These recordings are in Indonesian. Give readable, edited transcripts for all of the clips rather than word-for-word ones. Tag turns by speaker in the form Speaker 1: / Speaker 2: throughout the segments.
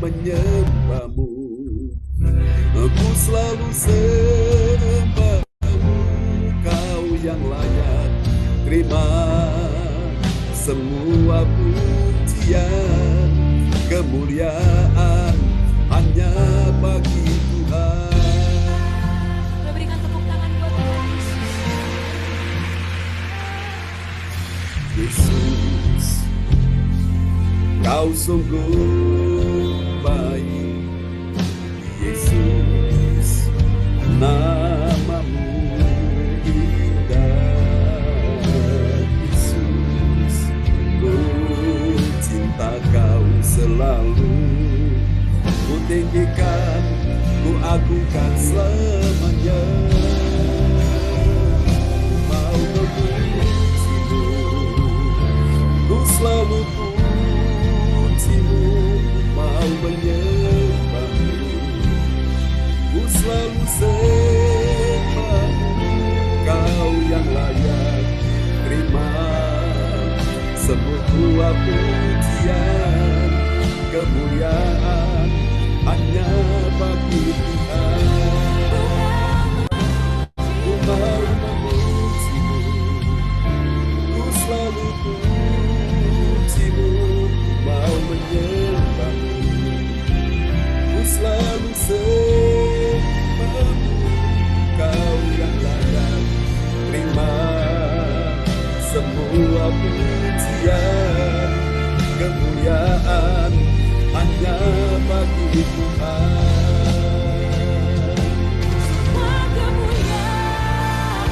Speaker 1: menyembahmu. Aku selalu sembahmu, Kau yang layak terima semua pujian, kemuliaan hanya bagi Tuhan.
Speaker 2: Berikan tepuk tangan buat Tuhan
Speaker 1: Yesus, Kau sungguh baik. Yesus, namamu indah. Yesus, ku cinta Kau selalu. Ku tinggikan, ku agungkan selamanya. Mau memujimu, ku selalu pujimu. Mau menyembahmu, ku selalu sembahmu. Kau yang layak terima semua pujian, kemuliaan hanya bagi Tuhan. Ku mau memujimu, ku selalu pujimu. Mau menyembahmu, ku selalu sembahmu. Kau yang layak terima semua pujian, kemuliaan hanya bagi Tuhan.
Speaker 2: semua kemuliaan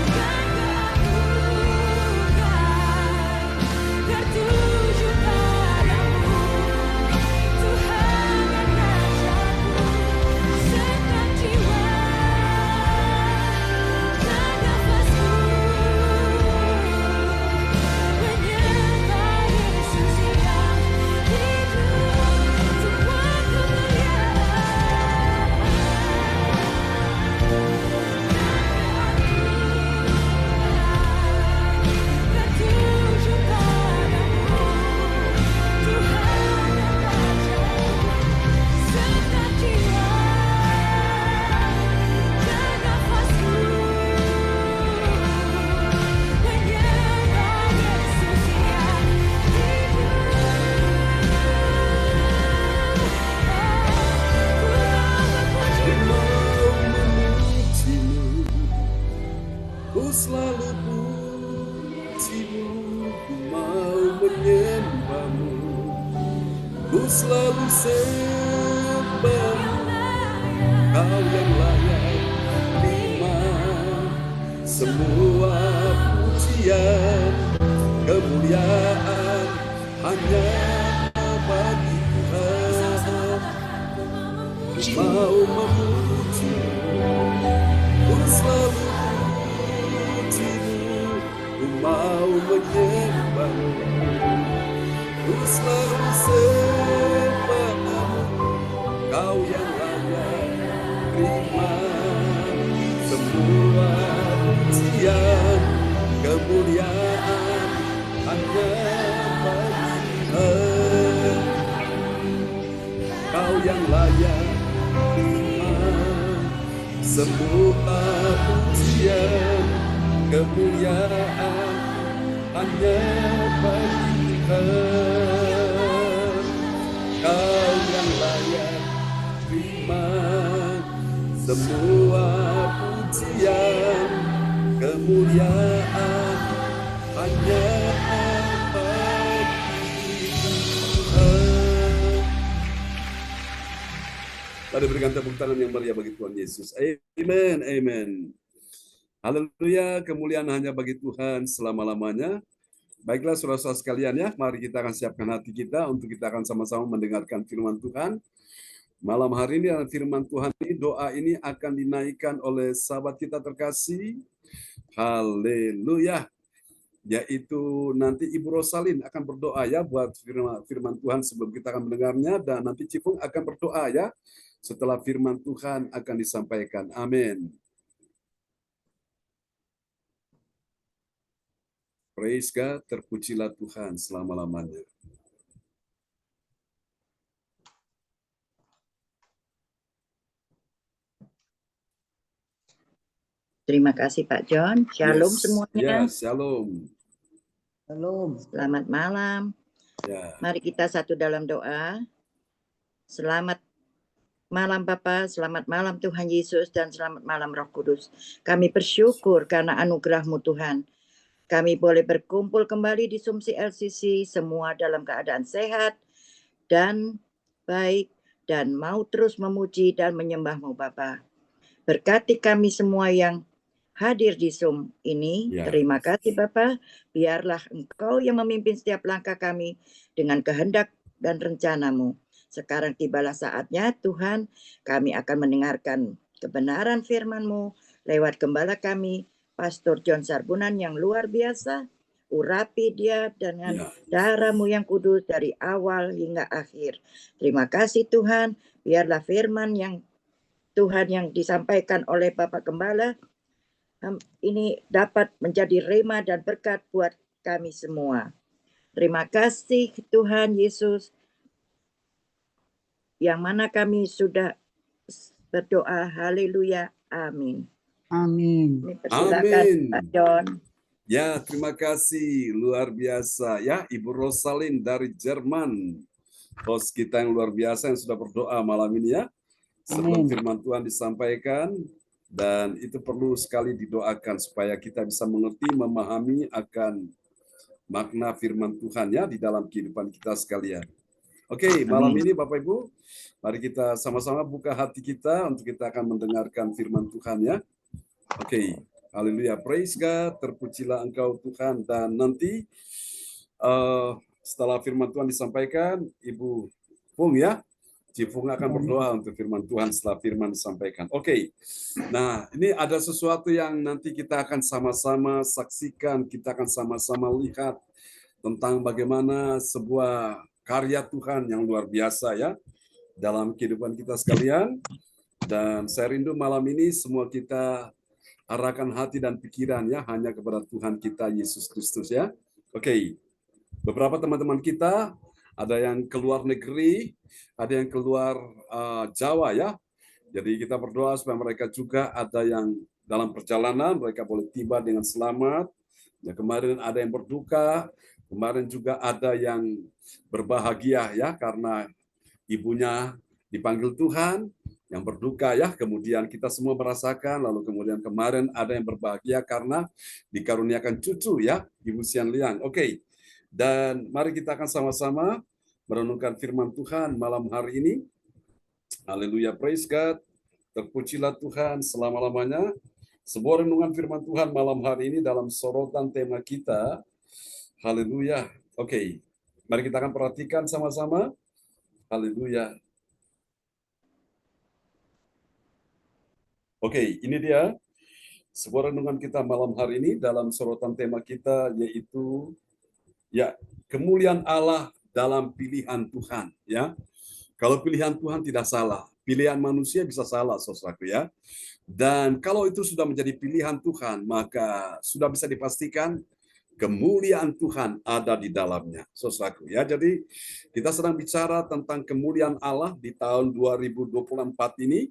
Speaker 2: dan keagungan tertuju padamu, Tuhan dan Rajaku. Segenap jiwa dan nafasku menyembah Yesus yang hidup. Semua tertuju padamu, Tuhan dan Rajaku. Segenap jiwa dan nafasku menyembah Yesus yang
Speaker 1: Ku selalu pujimu, ku mau menyembahmu, ku selalu sembahmu. Kau yang layak terima semua pujian, kemuliaan hanya bagi Tuhan. Ku mau memujimu, ku selalu pujimu. Ku mau menyembahmu, ku selalu sembahmu. Kau yang layak terima semua pujian, kemuliaan hanya bagi Tuhan. Kau yang layak terima semua pujian, kemuliaan hanya bagi Tuhan. Kau yang layak terima semua pujian, kemuliaan hanya bagi Tuhan. Mari berikan tepuk tangan yang meriah bagi Tuhan Yesus. Amin, amin. Haleluya, kemuliaan hanya bagi Tuhan selama-lamanya. Baiklah saudara-saudara sekalian ya, mari kita akan siapkan hati kita untuk kita akan sama-sama mendengarkan firman Tuhan. Malam hari ini firman Tuhan ini, doa ini akan dinaikkan oleh sahabat kita terkasih. Haleluya. Yaitu nanti Ibu Rosalin akan berdoa ya buat firman Tuhan sebelum kita akan mendengarnya, dan nanti Cipung akan berdoa ya setelah firman Tuhan akan disampaikan. Amin. Praise God, terpujilah Tuhan selama-lamanya.
Speaker 3: Terima kasih Pak John. Shalom
Speaker 1: Yes.
Speaker 3: semuanya.
Speaker 1: Ya, shalom.
Speaker 4: Shalom.
Speaker 3: Selamat malam.
Speaker 1: Ya.
Speaker 3: Mari kita satu dalam doa. Selamat malam Bapa, selamat malam Tuhan Yesus, dan selamat malam Roh Kudus. Kami bersyukur karena anugerah-Mu Tuhan. Kami boleh berkumpul kembali di Sumsi LCC, semua dalam keadaan sehat dan baik, dan mau terus memuji dan menyembah-Mu Bapa. Berkati kami semua yang hadir di Zoom ini.
Speaker 1: Ya.
Speaker 3: Terima kasih Bapa. Biarlah Engkau yang memimpin setiap langkah kami dengan kehendak dan rencana-Mu. Sekarang tibalah saatnya Tuhan, kami akan mendengarkan kebenaran firman-Mu lewat gembala kami, Pastor John Sarbunan yang luar biasa. Urapi dia dengan
Speaker 1: Ya.
Speaker 3: darah-Mu yang kudus dari awal hingga akhir. Terima kasih Tuhan, biarlah firman yang Tuhan yang disampaikan oleh Bapak Gembala ini dapat menjadi rema dan berkat buat kami semua. Terima kasih Tuhan Yesus, yang mana kami sudah berdoa. Haleluya. Amin.
Speaker 4: Amin.
Speaker 3: Ini persilakan
Speaker 1: Amin.
Speaker 3: Pak John.
Speaker 1: Ya, terima kasih. Luar biasa. Ya, Ibu Rosalin dari Jerman. Host kita yang luar biasa yang sudah berdoa malam ini ya. Sebelum
Speaker 4: Amin.
Speaker 1: firman Tuhan disampaikan. Dan itu perlu sekali didoakan supaya kita bisa mengerti, memahami akan makna firman Tuhan ya di dalam kehidupan kita sekalian. Oke, malam
Speaker 3: Amin.
Speaker 1: ini Bapak Ibu, mari kita sama-sama buka hati kita untuk kita akan mendengarkan firman Tuhan ya. Oke, haleluya, praise God, terpujilah Engkau Tuhan. Dan nanti setelah firman Tuhan disampaikan, Ibu Fung ya, Cifung akan berdoa untuk firman Tuhan setelah firman disampaikan. Oke, nah ini ada sesuatu yang nanti kita akan sama-sama saksikan, kita akan sama-sama lihat tentang bagaimana sebuah karya Tuhan yang luar biasa ya dalam kehidupan kita sekalian. Dan saya rindu malam ini semua kita arahkan hati dan pikiran ya hanya kepada Tuhan kita Yesus Kristus ya. Oke, beberapa teman-teman kita ada yang keluar negeri, ada yang keluar Jawa ya. Jadi kita berdoa supaya mereka juga ada yang dalam perjalanan, mereka boleh tiba dengan selamat. Ya, kemarin ada yang berduka, kemarin juga ada yang berbahagia ya karena ibunya dipanggil Tuhan, yang berduka ya. Kemudian kita semua merasakan, lalu kemudian kemarin ada yang berbahagia karena dikaruniakan cucu ya, Ibu Sian Liang. Oke. Dan mari kita akan sama-sama merenungkan firman Tuhan malam hari ini. Haleluya, praise God. Terpujilah Tuhan selama-lamanya. Sebuah renungan firman Tuhan malam hari ini dalam sorotan tema kita. Haleluya. Oke, mari kita akan perhatikan sama-sama. Haleluya. Oke, ini dia sebuah renungan kita malam hari ini dalam sorotan tema kita, yaitu ya, kemuliaan Allah dalam pilihan Tuhan ya. Kalau pilihan Tuhan tidak salah, pilihan manusia bisa salah saudaraku ya. Dan kalau itu sudah menjadi pilihan Tuhan, maka sudah bisa dipastikan kemuliaan Tuhan ada di dalamnya saudaraku ya. Jadi kita sedang bicara tentang kemuliaan Allah di tahun 2024 ini.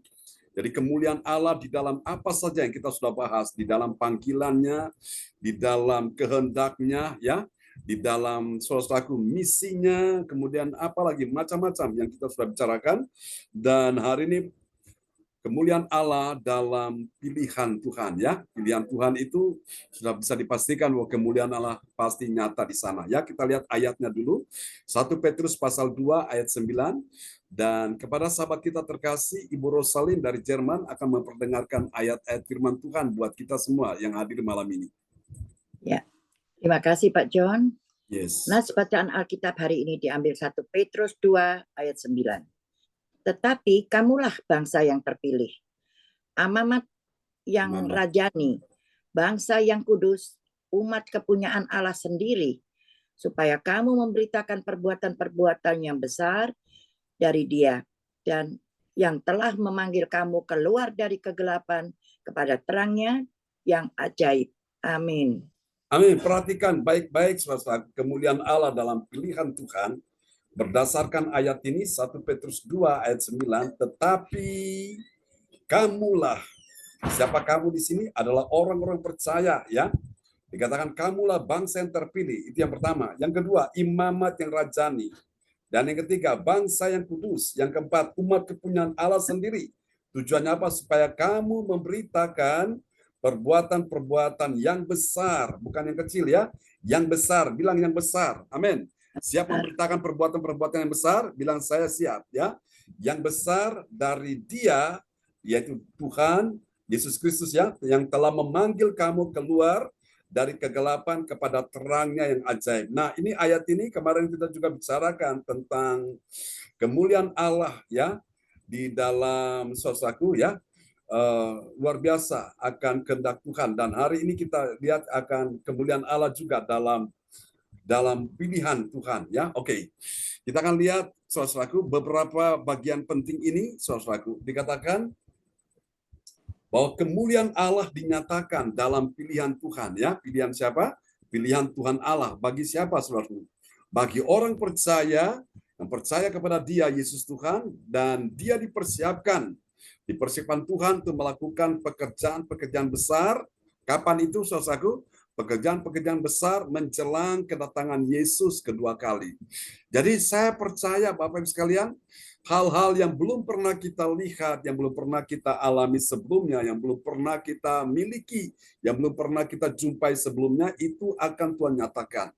Speaker 1: Jadi kemuliaan Allah di dalam apa saja yang kita sudah bahas, di dalam panggilannya, di dalam kehendaknya ya, di dalam saudaraku misinya, kemudian apalagi macam-macam yang kita sudah bicarakan. Dan hari ini kemuliaan Allah dalam pilihan Tuhan ya. Pilihan Tuhan itu sudah bisa dipastikan bahwa kemuliaan Allah pasti nyata di sana ya. Kita lihat ayatnya dulu. 1 Petrus pasal 2 ayat 9. Dan kepada sahabat kita terkasih, Ibu Rosalin dari Jerman akan memperdengarkan ayat-ayat firman Tuhan buat kita semua yang hadir malam ini.
Speaker 3: Ya, terima kasih Pak John.
Speaker 1: Yes.
Speaker 3: Nah, bacaan Alkitab hari ini diambil 1 Petrus 2 ayat 9. Tetapi kamulah bangsa yang terpilih, amanat yang
Speaker 1: Amanat.
Speaker 3: rajani, bangsa yang kudus, umat kepunyaan Allah sendiri, supaya kamu memberitakan perbuatan-perbuatan yang besar dari Dia, dan yang telah memanggil kamu keluar dari kegelapan kepada terangnya yang ajaib. Amin.
Speaker 1: Amin. Perhatikan baik-baik saudara, kemuliaan Allah dalam pilihan Tuhan berdasarkan ayat ini 1 Petrus 2 ayat 9, tetapi kamulah Siapa kamu di sini? Adalah orang-orang percaya, ya. Dikatakan kamulah bangsa yang terpilih. Itu yang pertama. Yang kedua, imamat yang rajani. Dan yang ketiga, bangsa yang kudus. Yang keempat, umat kepunyaan Allah sendiri. Tujuannya apa? Supaya kamu memberitakan perbuatan-perbuatan yang besar, bukan yang kecil, ya. Yang besar, bilang yang besar. Amin. Siap memberitakan perbuatan-perbuatan yang besar, bilang saya siap, ya. Yang besar dari Dia, yaitu Tuhan Yesus Kristus, ya, yang telah memanggil kamu keluar dari kegelapan kepada terangnya yang ajaib. Nah, ini ayat ini kemarin kita juga bicarakan tentang kemuliaan Allah, ya, di dalam saudaraku, ya. Luar biasa akan kehendak Tuhan, dan hari ini kita lihat akan kemuliaan Allah juga dalam pilihan Tuhan, ya. Oke. Kita akan lihat saudaraku beberapa bagian penting ini, saudaraku. Dikatakan bahwa kemuliaan Allah dinyatakan dalam pilihan Tuhan, ya. Pilihan siapa? Pilihan Tuhan Allah. Bagi siapa, saudaraku? Bagi orang percaya yang percaya kepada Dia, Yesus Tuhan, dan Dia dipersiapkan Tuhan untuk melakukan pekerjaan-pekerjaan besar. Kapan itu, saudaraku? Pekerjaan-pekerjaan besar menjelang kedatangan Yesus kedua kali. Jadi saya percaya Bapak Ibu sekalian, hal-hal yang belum pernah kita lihat, yang belum pernah kita alami sebelumnya, yang belum pernah kita miliki, yang belum pernah kita jumpai sebelumnya, itu akan Tuhan nyatakan.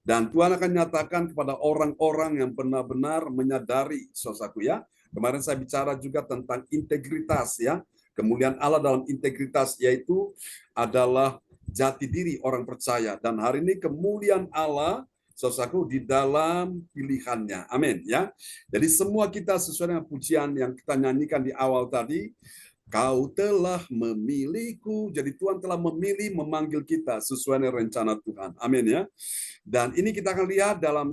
Speaker 1: Dan Tuhan akan nyatakan kepada orang-orang yang benar-benar menyadari, saudaraku, ya. Kemarin saya bicara juga tentang integritas, ya. Kemuliaan Allah dalam integritas, yaitu adalah jati diri orang percaya. Dan hari ini kemuliaan Allah, saudaraku, di dalam pilihannya. Amin, ya. Jadi semua kita sesuai dengan pujian yang kita nyanyikan di awal tadi, Kau telah memilihku. Jadi Tuhan telah memilih, memanggil kita sesuai dengan rencana Tuhan. Amin, ya. Dan ini kita akan lihat dalam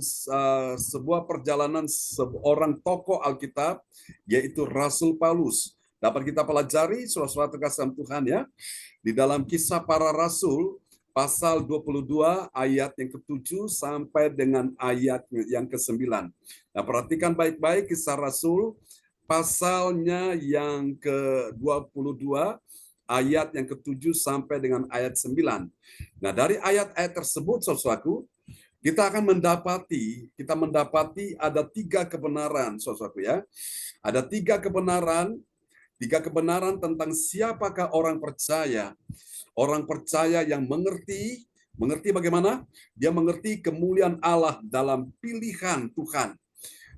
Speaker 1: sebuah perjalanan seorang tokoh Alkitab, yaitu Rasul Paulus. Dapat kita pelajari, saudara-saudara terkasih dalam Tuhan, ya. Di dalam Kisah Para Rasul, pasal 22 ayat yang ke-7 sampai dengan ayat yang ke-9. Nah, perhatikan baik-baik Kisah Rasul pasalnya yang ke-22 ayat yang ke-7 sampai dengan ayat 9. Nah, dari ayat-ayat tersebut, saudaraku, kita akan mendapati ada 3 kebenaran, saudaraku, ya. Ada 3 kebenaran tentang siapakah orang percaya. Orang percaya yang mengerti bagaimana? Dia mengerti kemuliaan Allah dalam pilihan Tuhan.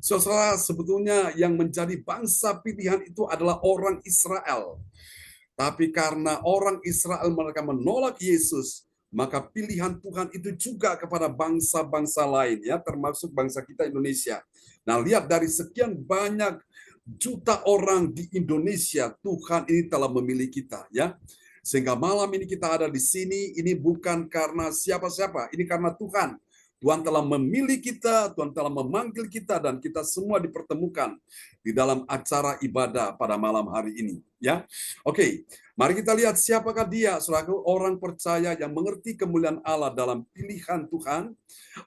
Speaker 1: Saudara, sebetulnya yang menjadi bangsa pilihan itu adalah orang Israel. Tapi karena orang Israel mereka menolak Yesus, maka pilihan Tuhan itu juga kepada bangsa-bangsa lain, ya, termasuk bangsa kita Indonesia. Nah, lihat dari sekian banyak juta orang di Indonesia, Tuhan ini telah memilih kita, ya. Sehingga malam ini kita ada di sini, ini bukan karena siapa-siapa, ini karena Tuhan. Tuhan telah memilih kita, Tuhan telah memanggil kita, dan kita semua dipertemukan di dalam acara ibadah pada malam hari ini, ya. Oke, mari kita lihat siapakah dia, saudaraku, orang percaya yang mengerti kemuliaan Allah dalam pilihan Tuhan.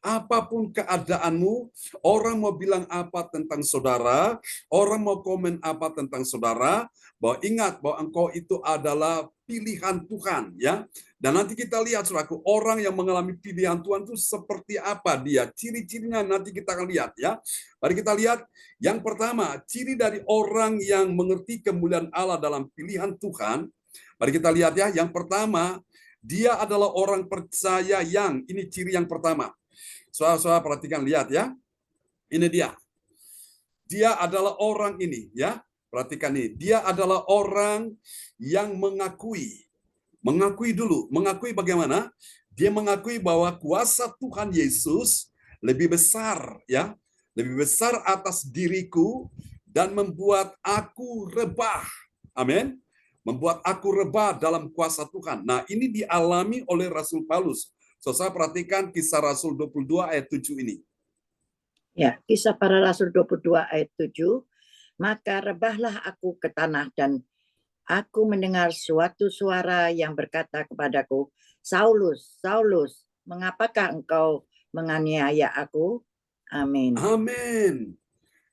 Speaker 1: Apapun keadaanmu, orang mau bilang apa tentang saudara, orang mau komen apa tentang saudara, bahwa ingat bahwa engkau itu adalah pilihan Tuhan, ya. Dan nanti kita lihat, saudaraku, orang yang mengalami pilihan Tuhan itu seperti apa dia. Ciri-cirinya nanti kita akan lihat, ya. Mari kita lihat. Yang pertama, ciri dari orang yang mengerti kemuliaan Allah dalam pilihan Tuhan. Mari kita lihat, ya. Yang pertama, dia adalah orang percaya yang, ini ciri yang pertama. Saudara-saudara perhatikan, lihat, ya. Ini dia. Dia adalah orang ini, ya. Perhatikan ini. Dia adalah orang yang mengakui. Mengakui dulu. Mengakui bagaimana? Dia mengakui bahwa kuasa Tuhan Yesus lebih besar, ya. Lebih besar atas diriku dan membuat aku rebah. Amin. Membuat aku rebah dalam kuasa Tuhan. Nah, ini dialami oleh Rasul Paulus. Saudara perhatikan Kisah Rasul 22 ayat 7 ini.
Speaker 3: Ya, Kisah Para Rasul 22 ayat 7. Maka rebahlah aku ke tanah dan aku mendengar suatu suara yang berkata kepadaku, Saulus, Saulus, mengapakah engkau menganiaya aku? Amin.
Speaker 1: Amin.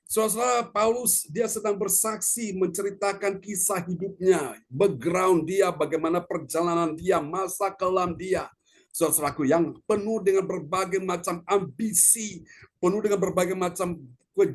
Speaker 1: Saudara Paulus, dia sedang bersaksi menceritakan kisah hidupnya, background dia, bagaimana perjalanan dia, masa kelam dia. Saudaraku, yang penuh dengan berbagai macam ambisi, penuh dengan berbagai macam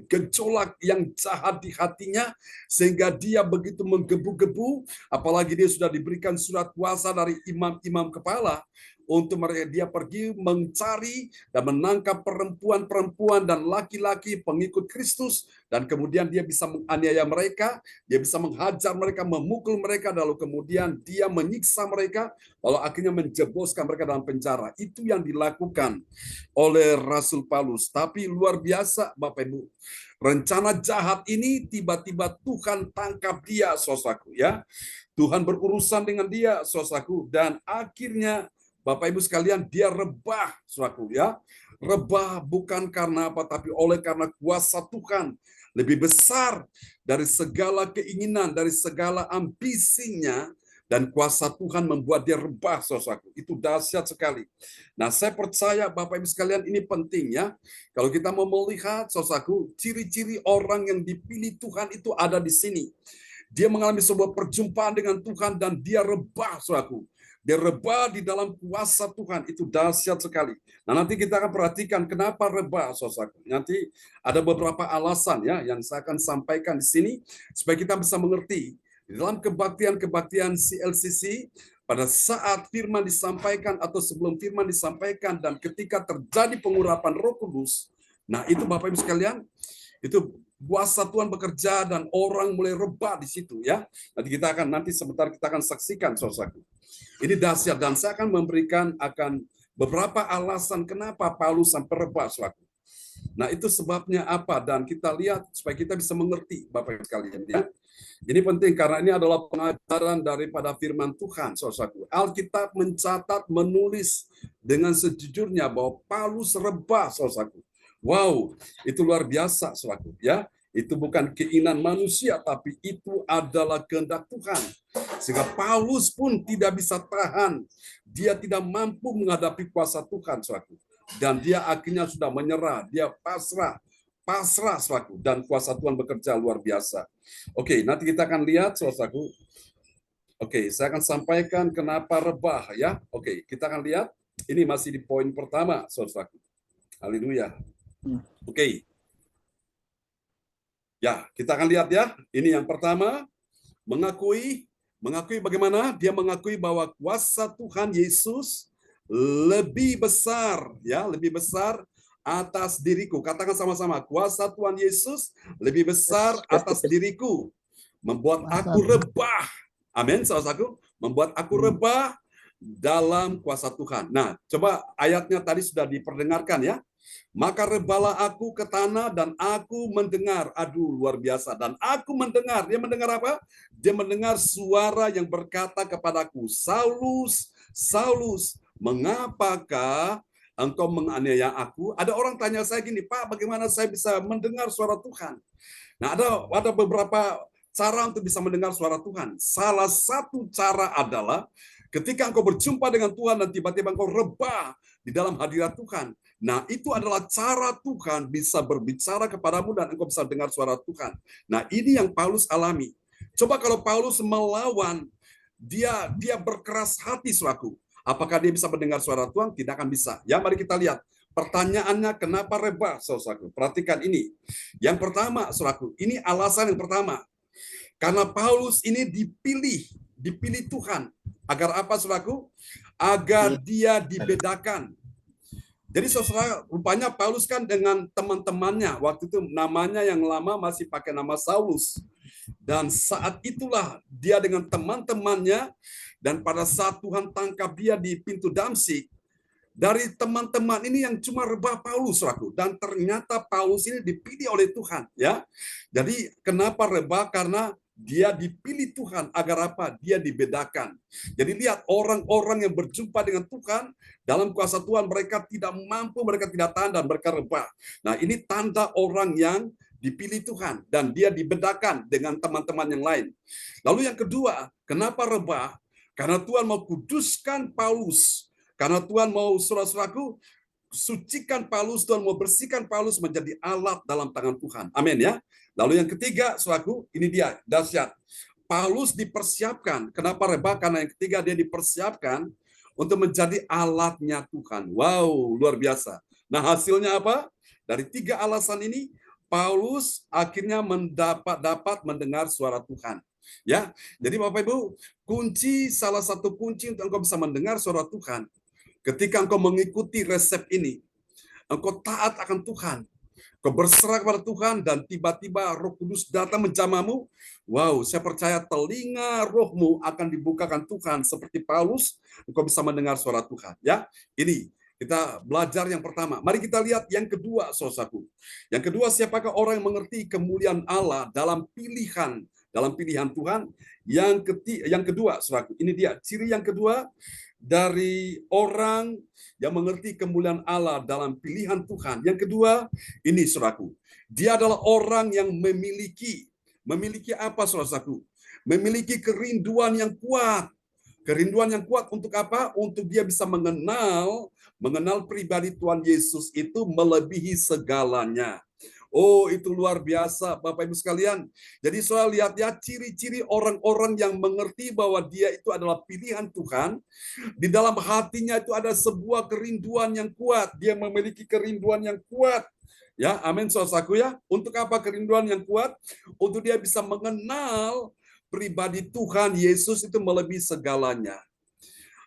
Speaker 1: gejolak yang jahat di hatinya, sehingga dia begitu menggebu-gebu, apalagi dia sudah diberikan surat kuasa dari imam-imam kepala, untuk mereka dia pergi mencari dan menangkap perempuan-perempuan dan laki-laki pengikut Kristus, dan kemudian dia bisa menganiaya mereka, dia bisa menghajar mereka, memukul mereka, lalu kemudian dia menyiksa mereka, lalu akhirnya menjebloskan mereka dalam penjara. Itu yang dilakukan oleh Rasul Paulus. Tapi luar biasa Bapak Ibu, rencana jahat ini tiba-tiba Tuhan tangkap dia, saudaraku, ya. Tuhan berurusan dengan dia, saudaraku, dan akhirnya Bapak Ibu sekalian, dia rebah, saudaraku, ya. Rebah bukan karena apa, tapi oleh karena kuasa Tuhan lebih besar dari segala keinginan, dari segala ambisinya, dan kuasa Tuhan membuat dia rebah, saudaraku. Itu dahsyat sekali. Nah, saya percaya Bapak Ibu sekalian ini penting, ya. Kalau kita mau melihat, saudaraku, ciri-ciri orang yang dipilih Tuhan itu ada di sini. Dia mengalami sebuah perjumpaan dengan Tuhan dan dia rebah, saudaraku. Dia rebah di dalam kuasa Tuhan, itu dahsyat sekali. Nah, nanti kita akan perhatikan kenapa rebah, saudaraku. Nanti ada beberapa alasan, ya, yang saya akan sampaikan di sini supaya kita bisa mengerti. Di dalam kebaktian-kebaktian CLCC, pada saat firman disampaikan atau sebelum firman disampaikan dan ketika terjadi pengurapan Roh Kudus, nah itu Bapak Ibu sekalian, itu kuasa Tuhan bekerja dan orang mulai rebah di situ, ya. Nanti sebentar kita akan saksikan, saudaraku. Ini dahsyat, dan saya akan memberikan beberapa alasan kenapa Paulus sampai rebah, saudaraku. Nah, itu sebabnya apa, dan kita lihat supaya kita bisa mengerti, Bapak Ibu sekalian, ya. Ini penting karena ini adalah pengajaran daripada firman Tuhan, saudaraku. Alkitab mencatat, menulis dengan sejujurnya bahwa Paulus rebah, saudaraku. Wow, itu luar biasa, saudaraku, ya. Itu bukan keinginan manusia, tapi itu adalah kehendak Tuhan. Sehingga Paulus pun tidak bisa tahan. Dia tidak mampu menghadapi kuasa Tuhan, saudaraku. Dan dia akhirnya sudah menyerah, dia pasrah, saudaraku. Dan kuasa Tuhan bekerja luar biasa. Oke, nanti kita akan lihat, saudaraku. Oke, saya akan sampaikan kenapa rebah, ya. Oke, kita akan lihat. Ini masih di poin pertama, saudaraku. Haleluya. Oke. Ya, kita akan lihat, ya. Ini yang pertama, mengakui bagaimana? Dia mengakui bahwa kuasa Tuhan Yesus lebih besar, ya, lebih besar atas diriku. Katakan sama-sama, kuasa Tuhan Yesus lebih besar atas diriku, membuat aku rebah. Amin, saudaraku, membuat aku rebah dalam kuasa Tuhan. Nah, coba ayatnya tadi sudah diperdengarkan, ya. Maka rebahlah aku ke tanah dan aku mendengar. Aduh, luar biasa. Dan aku mendengar. Dia mendengar apa? Dia mendengar suara yang berkata kepadaku, Saulus, Saulus, mengapakah engkau menganiaya aku? Ada orang tanya saya gini, Pak, bagaimana saya bisa mendengar suara Tuhan? Nah, ada beberapa cara untuk bisa mendengar suara Tuhan. Salah satu cara adalah ketika engkau berjumpa dengan Tuhan dan tiba-tiba engkau rebah di dalam hadirat Tuhan. Nah, itu adalah cara Tuhan bisa berbicara kepadamu dan engkau bisa dengar suara Tuhan. Nah, ini yang Paulus alami. Coba kalau Paulus melawan, dia berkeras hati, saudaraku. Apakah dia bisa mendengar suara Tuhan? Tidak akan bisa. Ya, mari kita lihat. Pertanyaannya, kenapa rebah, saudaraku? Perhatikan ini. Yang pertama, saudaraku, ini alasan yang pertama. Karena Paulus ini dipilih Tuhan. Agar apa, saudaraku? Agar dia dibedakan. Jadi saudara, rupanya Paulus kan dengan teman-temannya, waktu itu namanya yang lama masih pakai nama Saulus. Dan saat itulah dia dengan teman-temannya, dan pada saat Tuhan tangkap dia di pintu Damsyik, dari teman-teman ini yang cuma rebah Paulus, saudaraku. Dan ternyata Paulus ini dipilih oleh Tuhan, ya. Jadi kenapa rebah? Karena dia dipilih Tuhan agar apa? Dia dibedakan. Jadi lihat, orang-orang yang berjumpa dengan Tuhan dalam kuasa Tuhan, mereka tidak mampu, mereka tidak tahan, dan mereka rebah. Nah, ini tanda orang yang dipilih Tuhan dan dia dibedakan dengan teman-teman yang lain. Lalu yang kedua, kenapa rebah? Karena Tuhan mau kuduskan Paulus. Karena Tuhan mau, saudara-saudaraku, sucikan Paulus, Tuhan mau bersihkan Paulus menjadi alat dalam tangan Tuhan. Amin ya. Lalu yang ketiga, saudaraku, ini dia dahsyat. Paulus dipersiapkan. Kenapa Reba? Karena yang ketiga dia dipersiapkan untuk menjadi alatnya Tuhan. Wow, luar biasa. Nah, hasilnya apa? Dari tiga alasan ini, Paulus akhirnya dapat mendengar suara Tuhan. Ya, jadi Bapak Ibu, salah satu kunci untuk engkau bisa mendengar suara Tuhan, ketika engkau mengikuti resep ini, engkau taat akan Tuhan, engkau berserah kepada Tuhan, dan tiba-tiba Roh Kudus datang menjamahmu. Wow, saya percaya telinga rohmu akan dibukakan Tuhan seperti Paulus, engkau bisa mendengar suara Tuhan. Ya, ini kita belajar yang pertama. Mari kita lihat yang kedua, saudaraku. Yang kedua, siapakah orang yang mengerti kemuliaan Allah dalam pilihan Tuhan? Yang kedua, saudaraku, ini dia ciri yang kedua dari orang yang mengerti kemuliaan Allah dalam pilihan Tuhan. Yang kedua, ini saudaraku, dia adalah orang yang memiliki apa, saudaraku? Memiliki kerinduan yang kuat. Kerinduan yang kuat untuk apa? Untuk dia bisa mengenal pribadi Tuhan Yesus itu melebihi segalanya. Oh, itu luar biasa, Bapak Ibu sekalian. Jadi saya lihat ya, ciri-ciri orang-orang yang mengerti bahwa dia itu adalah pilihan Tuhan. Di dalam hatinya itu ada sebuah kerinduan yang kuat. Dia memiliki kerinduan yang kuat. Ya, amin, saudaraku ya. Untuk apa kerinduan yang kuat? Untuk dia bisa mengenal pribadi Tuhan Yesus itu melebihi segalanya.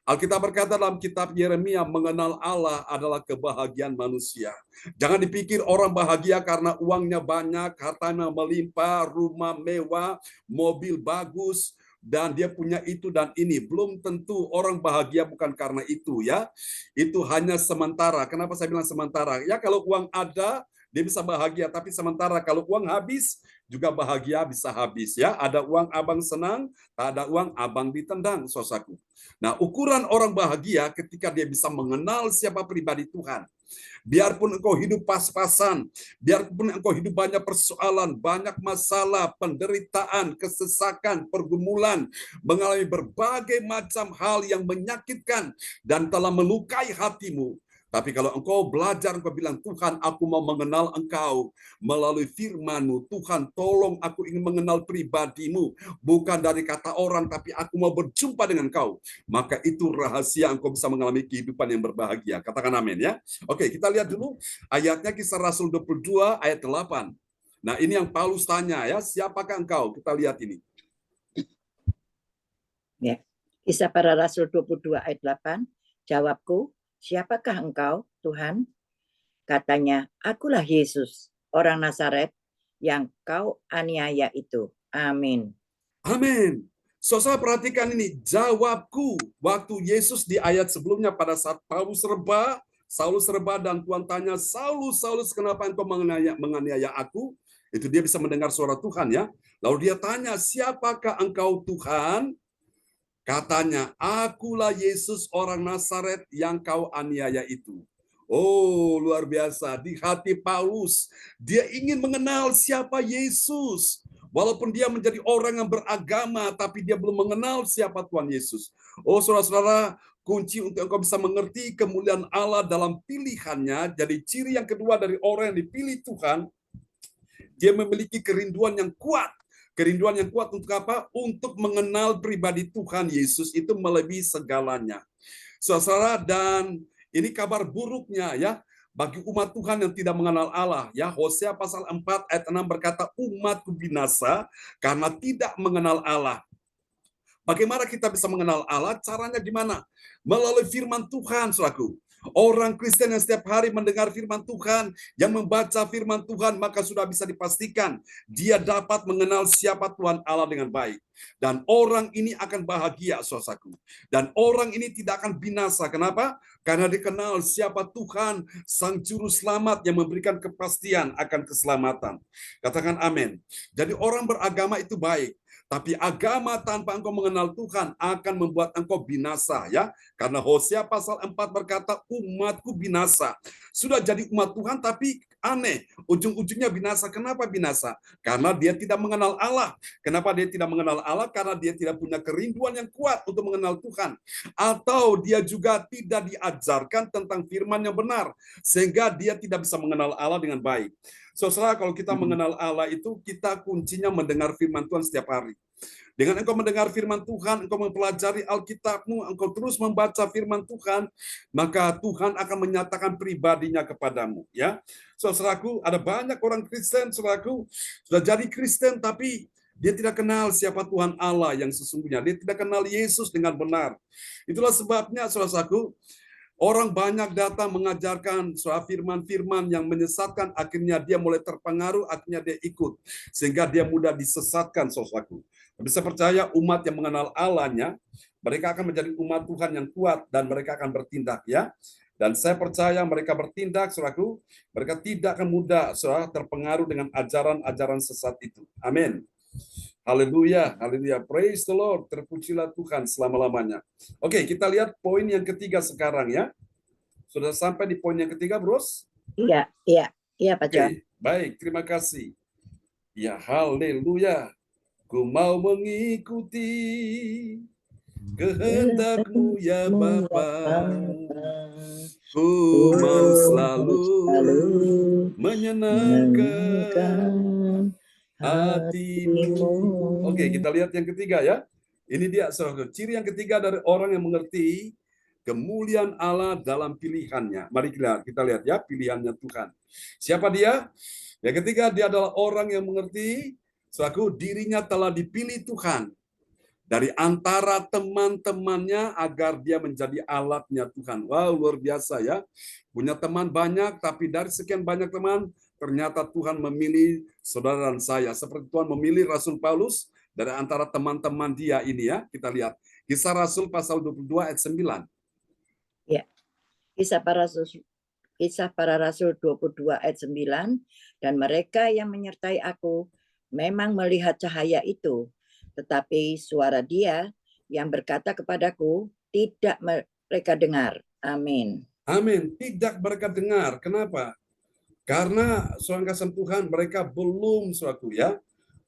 Speaker 1: Alkitab berkata dalam kitab Yeremia, mengenal Allah adalah kebahagiaan manusia. Jangan dipikir orang bahagia karena uangnya banyak, hartanya melimpah, rumah mewah, mobil bagus, dan dia punya itu dan ini. Belum tentu orang bahagia bukan karena itu ya. Itu hanya sementara. Kenapa saya bilang sementara? Ya, kalau uang ada, dia bisa bahagia, tapi sementara kalau uang habis, juga bahagia bisa habis ya. Ada uang abang senang, tak ada uang abang ditendang, saudaraku. Nah, ukuran orang bahagia ketika dia bisa mengenal siapa pribadi Tuhan. Biarpun engkau hidup pas-pasan, biarpun engkau hidup banyak persoalan, banyak masalah, penderitaan, kesesakan, pergumulan, mengalami berbagai macam hal yang menyakitkan dan telah melukai hatimu. Tapi kalau engkau belajar, engkau bilang, Tuhan, aku mau mengenal engkau melalui firman-Mu. Tuhan, tolong aku ingin mengenal pribadi-Mu. Bukan dari kata orang, tapi aku mau berjumpa dengan engkau. Maka itu rahasia engkau bisa mengalami kehidupan yang berbahagia. Katakan amin ya. Oke, kita lihat dulu ayatnya Kisah Rasul 22 ayat 8. Nah, ini yang Paulus tanya ya, siapakah engkau? Kita lihat ini.
Speaker 3: Ya. Kisah Para Rasul 22 ayat 8. Jawabku, siapakah engkau, Tuhan? Katanya, akulah Yesus, orang Nazaret yang kau aniaya itu. Amin.
Speaker 1: Amin. Saudara perhatikan ini, jawabku. Waktu Yesus di ayat sebelumnya pada saat Saulus reba dan Tuhan tanya, Saulus, Saulus, kenapa engkau menganiaya aku? Itu dia bisa mendengar suara Tuhan ya. Lalu dia tanya, siapakah engkau, Tuhan? Katanya, akulah Yesus orang Nazaret yang kau aniaya itu. Oh, luar biasa. Di hati Paulus, dia ingin mengenal siapa Yesus. Walaupun dia menjadi orang yang beragama, tapi dia belum mengenal siapa Tuhan Yesus. Oh, saudara-saudara, kunci untuk engkau bisa mengerti kemuliaan Allah dalam pilihannya. Jadi ciri yang kedua dari orang yang dipilih Tuhan, dia memiliki kerinduan yang kuat. Kerinduan yang kuat untuk apa? Untuk mengenal pribadi Tuhan Yesus itu melebihi segalanya. Saudara, dan ini kabar buruknya ya bagi umat Tuhan yang tidak mengenal Allah ya. Hosea pasal 4 ayat 6 berkata, umatku binasa karena tidak mengenal Allah. Bagaimana kita bisa mengenal Allah? Caranya gimana? Melalui firman Tuhan, saudaraku. Orang Kristen yang setiap hari mendengar firman Tuhan, yang membaca firman Tuhan, maka sudah bisa dipastikan dia dapat mengenal siapa Tuhan Allah dengan baik. Dan orang ini akan bahagia, saudaraku. Dan orang ini tidak akan binasa. Kenapa? Karena dikenal siapa Tuhan, Sang Juru Selamat yang memberikan kepastian akan keselamatan. Katakan amin. Jadi orang beragama itu baik. Tapi agama tanpa engkau mengenal Tuhan akan membuat engkau binasa ya. Karena Hosea pasal 4 berkata, umatku binasa. Sudah jadi umat Tuhan tapi aneh, ujung-ujungnya binasa. Kenapa binasa? Karena dia tidak mengenal Allah. Kenapa dia tidak mengenal Allah karena dia tidak punya kerinduan yang kuat untuk mengenal Tuhan. Atau dia juga tidak diajarkan tentang firman yang benar. Sehingga dia tidak bisa mengenal Allah dengan baik. Saudara, kalau kita mengenal Allah itu, kita kuncinya mendengar firman Tuhan setiap hari. Dengan engkau mendengar firman Tuhan, engkau mempelajari Alkitabmu, engkau terus membaca firman Tuhan, maka Tuhan akan menyatakan pribadinya kepadamu. Ya, saudaraku, ada banyak orang Kristen, saudaraku, sudah jadi Kristen, tapi dia tidak kenal siapa Tuhan Allah yang sesungguhnya. Dia tidak kenal Yesus dengan benar. Itulah sebabnya, saudaraku, orang banyak datang mengajarkan soal firman-firman yang menyesatkan, akhirnya dia mulai terpengaruh, akhirnya dia ikut. Sehingga dia mudah disesatkan, saudaraku. Tapi saya percaya umat yang mengenal Allahnya, mereka akan menjadi umat Tuhan yang kuat dan mereka akan bertindak, ya. Dan saya percaya mereka bertindak, saudaraku, mereka tidak akan mudah, saudara, terpengaruh dengan ajaran-ajaran sesat itu. Amin. Haleluya, haleluya. Praise the Lord. Terpujilah Tuhan selama-lamanya. Oke, kita lihat poin yang ketiga sekarang, ya. Sudah sampai di poin yang ketiga, Bros?
Speaker 3: Iya, Pak John.
Speaker 1: Oke, baik. Terima kasih. Ya, haleluya. Ku mau mengikuti kehendak-Mu ya Bapa. Ku mau selalu menyenangkan hati-Mu. Oke, kita lihat yang ketiga, ya. Ini dia, saudara. Ciri yang ketiga dari orang yang mengerti kemuliaan Allah dalam pilihannya. Mari kita lihat, ya, pilihannya Tuhan. Siapa dia? Yang ketiga, dia adalah orang yang mengerti, saudaraku, dirinya telah dipilih Tuhan dari antara teman-temannya agar dia menjadi alatnya Tuhan. Wow, luar biasa, ya. Punya teman banyak, tapi dari sekian banyak teman, ternyata Tuhan memilih saudara dan saya. Seperti Tuhan memilih Rasul Paulus dari antara teman-teman dia ini, ya. Kita lihat. Kisah Rasul pasal 22 ayat 9.
Speaker 3: Ya. Kisah para Rasul 22 ayat 9. Dan mereka yang menyertai aku memang melihat cahaya itu, tetapi suara Dia yang berkata kepadaku tidak mereka dengar. Amin.
Speaker 1: Amin. Tidak mereka dengar. Kenapa? Karena saudara kasih Tuhan, mereka belum suatu, ya,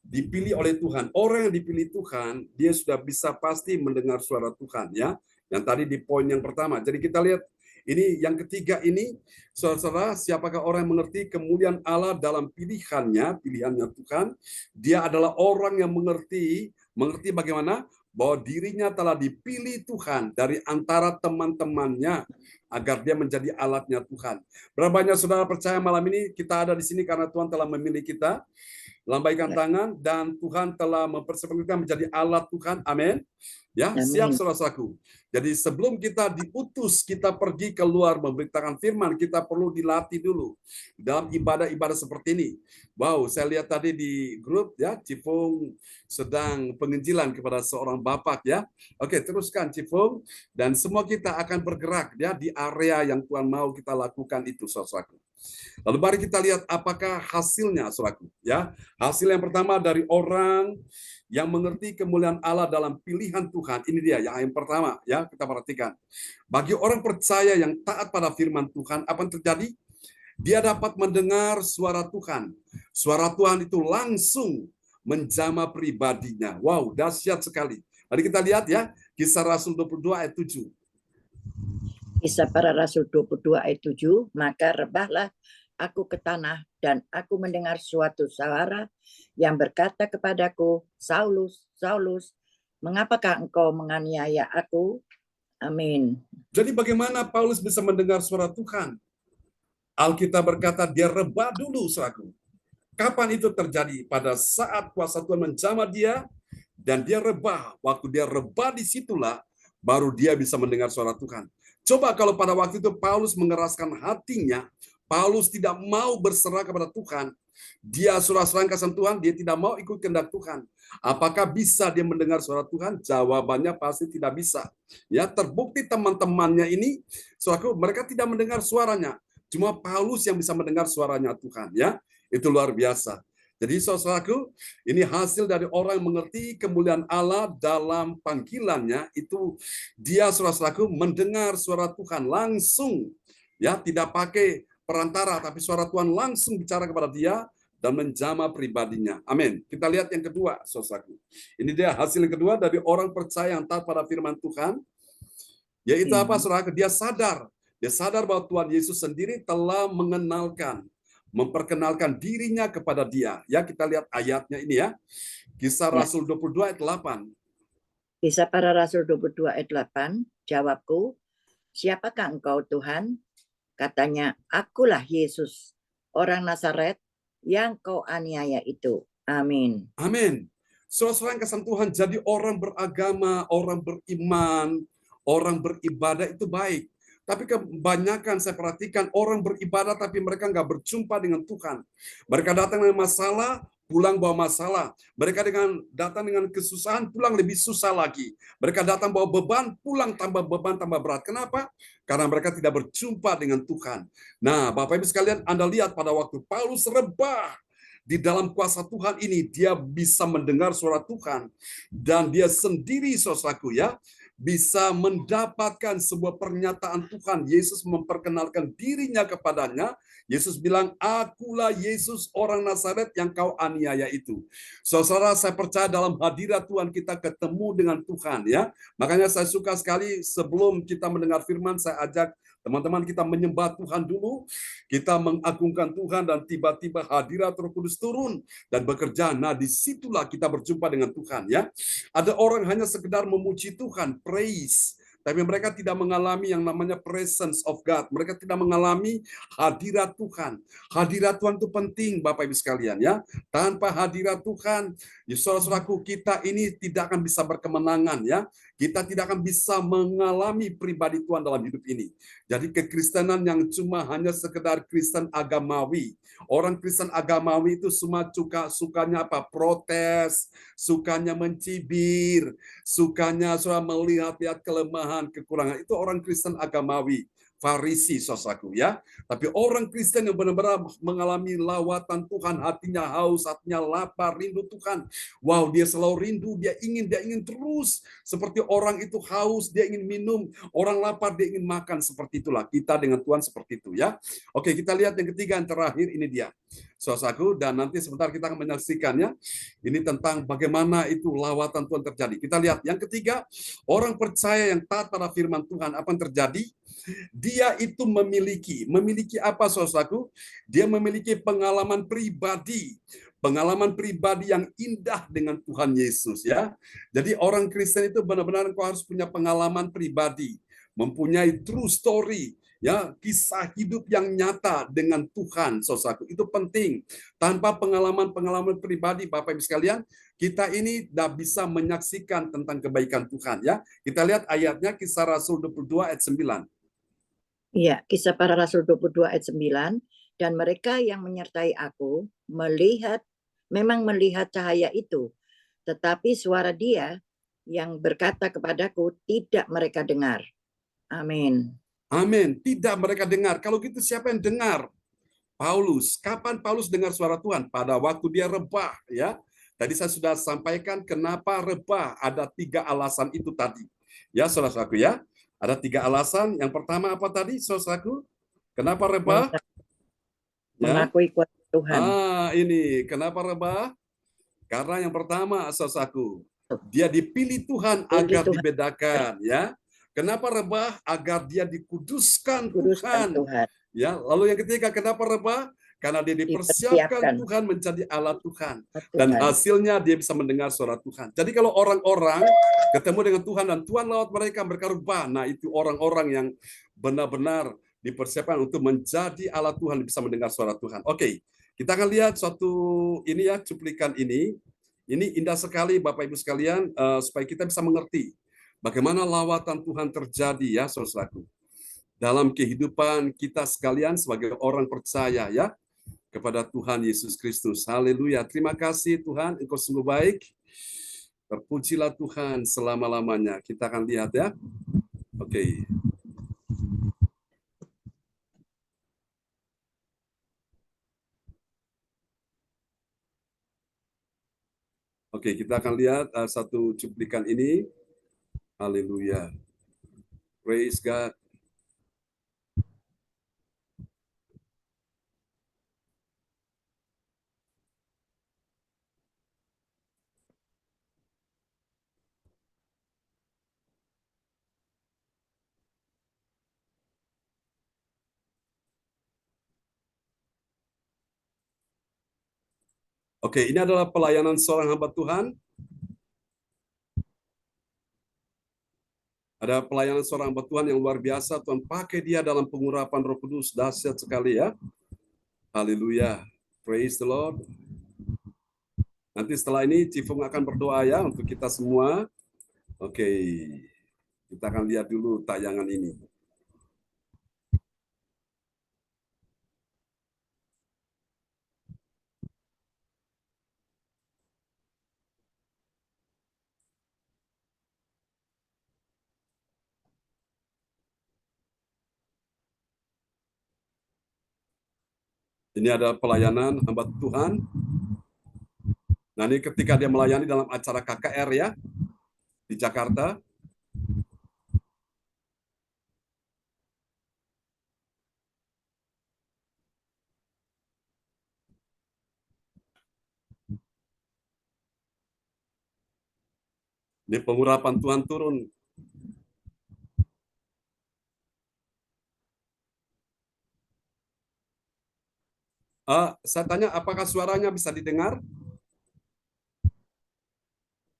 Speaker 1: dipilih oleh Tuhan. Orang yang dipilih Tuhan, dia sudah bisa pasti mendengar suara Tuhan, ya. Yang tadi di poin yang pertama. Jadi kita lihat ini yang ketiga ini, saudara, siapakah orang yang mengerti kemuliaan Allah dalam pilihannya Tuhan? Dia adalah orang yang mengerti bagaimana bahwa dirinya telah dipilih Tuhan dari antara teman-temannya agar dia menjadi alatnya Tuhan. Berapa banyak saudara percaya malam ini kita ada di sini karena Tuhan telah memilih kita? Lambaikan tangan dan Tuhan telah mempersiapkan kita menjadi alat Tuhan. Amin. Ya, siap saudaraku. Jadi sebelum kita diutus, kita pergi keluar memberitakan firman, kita perlu dilatih dulu dalam ibadah-ibadah seperti ini. Wow, saya lihat tadi di grup, ya, Cipung sedang penginjilan kepada seorang bapak, ya. Oke, teruskan Cipung, dan semua kita akan bergerak, ya, di area yang Tuhan mau kita lakukan itu, saudaraku. Lalu mari kita lihat apakah hasilnya, saudaraku, ya. Hasil yang pertama dari orang yang mengerti kemuliaan Allah dalam pilihan Tuhan. Ini dia yang pertama, ya, kita perhatikan. Bagi orang percaya yang taat pada firman Tuhan, apa yang terjadi? Dia dapat mendengar suara Tuhan. Suara Tuhan itu langsung menjamah pribadinya. Wow, dahsyat sekali. Mari kita lihat, ya, Kisah Rasul 22 ayat 7.
Speaker 3: Kisah para Rasul 22 ayat 7. Maka rebahlah aku ke tanah, dan aku mendengar suatu suara yang berkata kepadaku, Saulus, Saulus, mengapakah engkau menganiaya aku? Amin.
Speaker 1: Jadi bagaimana Paulus bisa mendengar suara Tuhan? Alkitab berkata dia rebah dulu, saudaraku. Kapan itu terjadi? Pada saat kuasa Tuhan menjamah dia, dan dia rebah. Waktu dia rebah, disitulah baru dia bisa mendengar suara Tuhan. Coba kalau pada waktu itu Paulus mengeraskan hatinya, Paulus tidak mau berserah kepada Tuhan, dia surah-surah kasih Tuhan, dia tidak mau ikut kehendak Tuhan. Apakah bisa dia mendengar suara Tuhan? Jawabannya pasti tidak bisa. Ya, terbukti teman-temannya ini, saudaraku, mereka tidak mendengar suaranya. Cuma Paulus yang bisa mendengar suaranya Tuhan. Ya, itu luar biasa. Jadi saudaraku, ini hasil dari orang yang mengerti kemuliaan Allah dalam panggilannya, itu dia saudaraku mendengar suara Tuhan langsung, ya, tidak pakai perantara, tapi suara Tuhan langsung bicara kepada dia, dan menjamah pribadinya. Amin. Kita lihat yang kedua, saudaraku. Ini dia hasil yang kedua dari orang percaya yang taat pada firman Tuhan. Yaitu apa, saudaraku? Dia sadar bahwa Tuhan Yesus sendiri telah memperkenalkan dirinya kepada dia. Ya, kita lihat ayatnya ini ya. Kisah
Speaker 3: Ya.
Speaker 1: Rasul 22 ayat 8.
Speaker 3: Kisah Para Rasul 22 ayat 8, jawabku, siapakah engkau Tuhan? Katanya, akulah Yesus, orang Nazaret yang kau aniaya itu. Amin.
Speaker 1: Amin. Saudara yang kasih Tuhan, jadi orang beragama, orang beriman, orang beribadah itu baik. Tapi kebanyakan saya perhatikan orang beribadah tapi mereka nggak berjumpa dengan Tuhan. Mereka datang dengan masalah, pulang bawa masalah. Mereka datang dengan kesusahan, pulang lebih susah lagi. Mereka datang bawa beban, pulang tambah beban, tambah berat. Kenapa? Karena mereka tidak berjumpa dengan Tuhan. Nah, Bapak Ibu sekalian, Anda lihat pada waktu Paulus rebah di dalam kuasa Tuhan ini, dia bisa mendengar suara Tuhan. Dan dia sendiri, saudaraku ya, bisa mendapatkan sebuah pernyataan Tuhan. Yesus memperkenalkan dirinya kepadanya. Yesus bilang, akulah Yesus orang Nazaret yang kau aniaya itu. Saudara, saya percaya dalam hadirat Tuhan kita ketemu dengan Tuhan ya. Makanya saya suka sekali sebelum kita mendengar firman, saya ajak teman-teman kita menyembah Tuhan dulu, kita mengagungkan Tuhan dan tiba-tiba hadirat Roh Kudus turun dan bekerja. Nah, disitulah kita berjumpa dengan Tuhan ya. Ada orang hanya sekedar memuji Tuhan, praise, tapi mereka tidak mengalami yang namanya presence of God. Mereka tidak mengalami hadirat Tuhan. Hadirat Tuhan itu penting, Bapak Ibu sekalian ya. Tanpa hadirat Tuhan, ya saudara-saudaraku, kita ini tidak akan bisa berkemenangan ya. Kita tidak akan bisa mengalami pribadi Tuhan dalam hidup ini. Jadi kekristenan yang cuma hanya sekedar Kristen agamawi. Orang Kristen agamawi itu semua sukanya apa? Protes, sukanya mencibir, sukanya melihat-lihat kelemahan, kekurangan. Itu orang Kristen agamawi. Farisi, saudaraku ya. Tapi orang Kristen yang benar-benar mengalami lawatan Tuhan, hatinya haus, hatinya lapar, rindu Tuhan. Wow, dia selalu rindu, dia ingin terus. Seperti orang itu haus, dia ingin minum. Orang lapar, dia ingin makan. Seperti itulah kita dengan Tuhan seperti itu ya. Oke, kita lihat yang ketiga, yang terakhir, ini dia. Saudaraku, dan nanti sebentar kita akan menyaksikannya. Ini tentang bagaimana itu lawatan Tuhan terjadi. Kita lihat yang ketiga, orang percaya yang taat pada firman Tuhan, apa yang terjadi? Dia itu memiliki apa, saudaraku? Dia memiliki pengalaman pribadi yang indah dengan Tuhan Yesus ya. Jadi orang Kristen itu benar-benar engkau harus punya pengalaman pribadi, mempunyai true story ya, kisah hidup yang nyata dengan Tuhan, saudaraku. Itu penting. Tanpa pengalaman pribadi, Bapak Ibu sekalian, kita ini tidak bisa menyaksikan tentang kebaikan Tuhan ya. Kita lihat ayatnya, Kisah Rasul 22 ayat 9.
Speaker 3: Iya, Kisah Para Rasul 22 ayat 9, dan mereka yang menyertai aku memang melihat cahaya itu, tetapi suara dia yang berkata kepadaku tidak mereka dengar. Amin.
Speaker 1: Amin. Tidak mereka dengar. Kalau gitu siapa yang dengar? Paulus. Kapan Paulus dengar suara Tuhan? Pada waktu dia rebah ya. Tadi saya sudah sampaikan kenapa rebah. Ada 3 alasan itu tadi. Ya, saudaraku ya. Ada 3 alasan. Yang pertama apa tadi, saudaraku? Kenapa rebah? Ya.
Speaker 3: Mengakui kuasa Tuhan.
Speaker 1: Ini kenapa rebah? Karena yang pertama, saudaraku, dia dipilih Tuhan agar dibedakan, ya. Kenapa rebah? Agar dia dikuduskan Tuhan. Ya, lalu yang ketiga, kenapa rebah? Karena dia dipersiapkan Tuhan menjadi Allah Tuhan. Dan hasilnya dia bisa mendengar suara Tuhan. Jadi kalau orang-orang ketemu dengan Tuhan dan Tuhan lewat mereka rebah. Nah, itu orang-orang yang benar-benar dipersiapkan untuk menjadi Allah Tuhan, bisa mendengar suara Tuhan. Oke, kita akan lihat suatu ini ya, cuplikan ini. Ini indah sekali Bapak Ibu sekalian, supaya kita bisa mengerti bagaimana lawatan Tuhan terjadi ya, saudaraku, dalam kehidupan kita sekalian sebagai orang percaya ya, kepada Tuhan Yesus Kristus. Haleluya. Terima kasih Tuhan, Engkau sungguh baik. Terpujilah Tuhan selama-lamanya. Kita akan lihat ya. Oke. Oke, kita akan lihat satu cuplikan ini. Haleluya. Praise God. Oke, ini adalah pelayanan seorang hamba Tuhan. Ada pelayanan seorang hamba Tuhan yang luar biasa. Tuhan pakai dia dalam pengurapan Roh Kudus. Dahsyat sekali ya. Haleluya. Praise the Lord. Nanti setelah ini Cifung akan berdoa ya untuk kita semua. Oke. Kita akan lihat dulu tayangan ini. Ini adalah pelayanan hamba Tuhan. Nah, ini ketika dia melayani dalam acara KKR ya, di Jakarta. Ini pengurapan Tuhan turun. Saya tanya, apakah suaranya bisa didengar?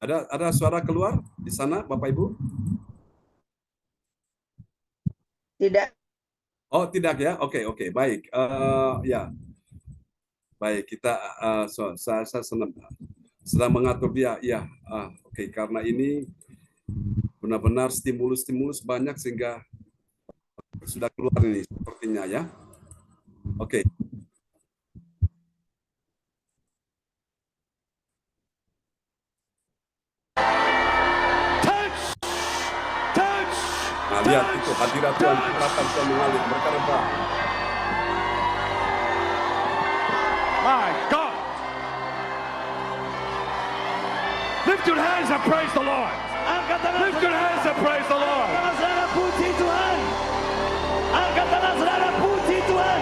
Speaker 1: Ada suara keluar di sana, Bapak Ibu?
Speaker 3: Tidak.
Speaker 1: Oh, tidak ya? Oke, baik. Ya, baik. Kita, saya sedang mengatur dia. Ya, oke. Karena ini benar-benar stimulus banyak sehingga sudah keluar ini sepertinya ya. Oke. Nah, lihat itu hadirat Tuhan, kekuatan Tuhan mengalir, berkarya.
Speaker 5: My God! Lift your hands and praise the Lord.
Speaker 6: Angkat tangan
Speaker 5: Lift your hands and praise the Lord.
Speaker 6: saudara, puji Tuhan. Angkat tangan saudara, puji Tuhan.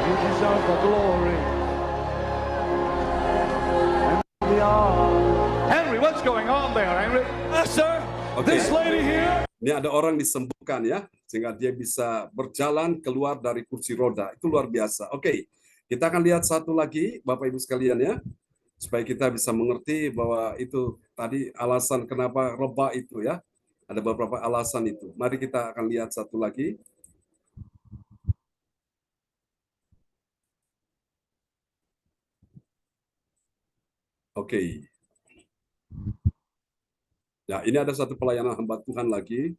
Speaker 5: You deserve the glory and the honor. Henry, what's going on there, Henry? Sir,
Speaker 1: Okay.
Speaker 5: this lady here.
Speaker 1: Ini ada orang disembuhkan ya, sehingga dia bisa berjalan keluar dari kursi roda. Itu luar biasa. Oke, kita akan lihat satu lagi, Bapak Ibu sekalian ya, supaya kita bisa mengerti bahwa itu tadi alasan kenapa rebah itu ya. Ada beberapa alasan itu. Mari kita akan lihat satu lagi. Oke. Ya, ini ada satu pelayanan hamba Tuhan lagi.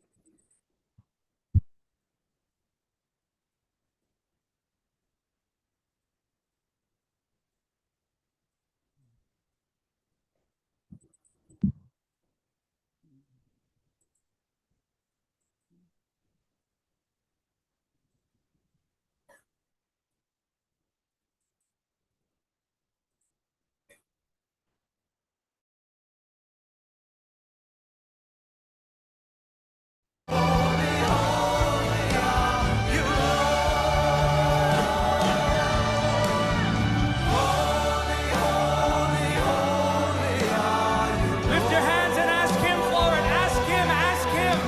Speaker 6: Lift your hands and ask Him for it. Ask Him, ask Him.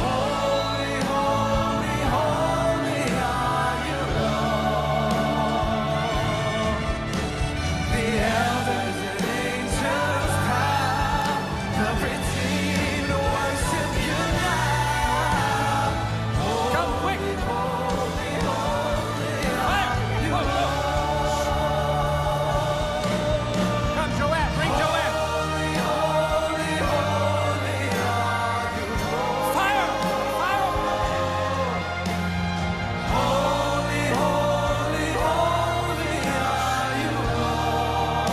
Speaker 6: Holy, holy, holy are you, Lord. The elders and angels bow. The redeemed worship you now. Come quick. Holy, holy are you, Lord. Come, Joanne. Bring Joanne. Fire! Fire! Holy, holy, holy are you, Lord.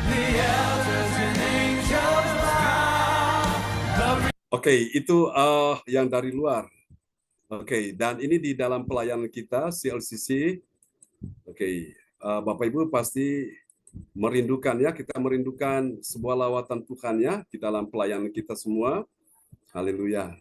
Speaker 6: The elders and angels bow.
Speaker 1: Oke, itu yang dari luar. Oke, dan ini di dalam pelayanan kita CLCC. Oke, Bapak Ibu pasti merindukan ya, kita merindukan sebuah lawatan Tuhan ya di dalam pelayanan kita semua. Haleluya.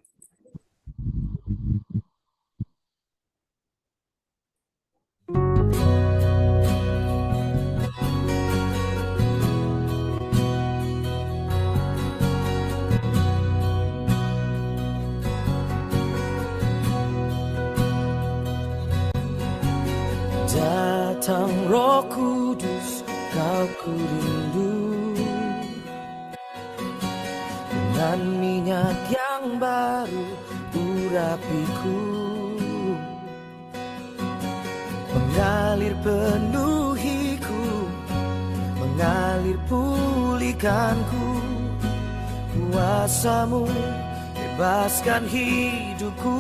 Speaker 6: Aku rindu dengan minyak yang baru urapiku, mengalir penuhiku, mengalir pulihkanku. Kuasa-Mu bebaskan hidupku.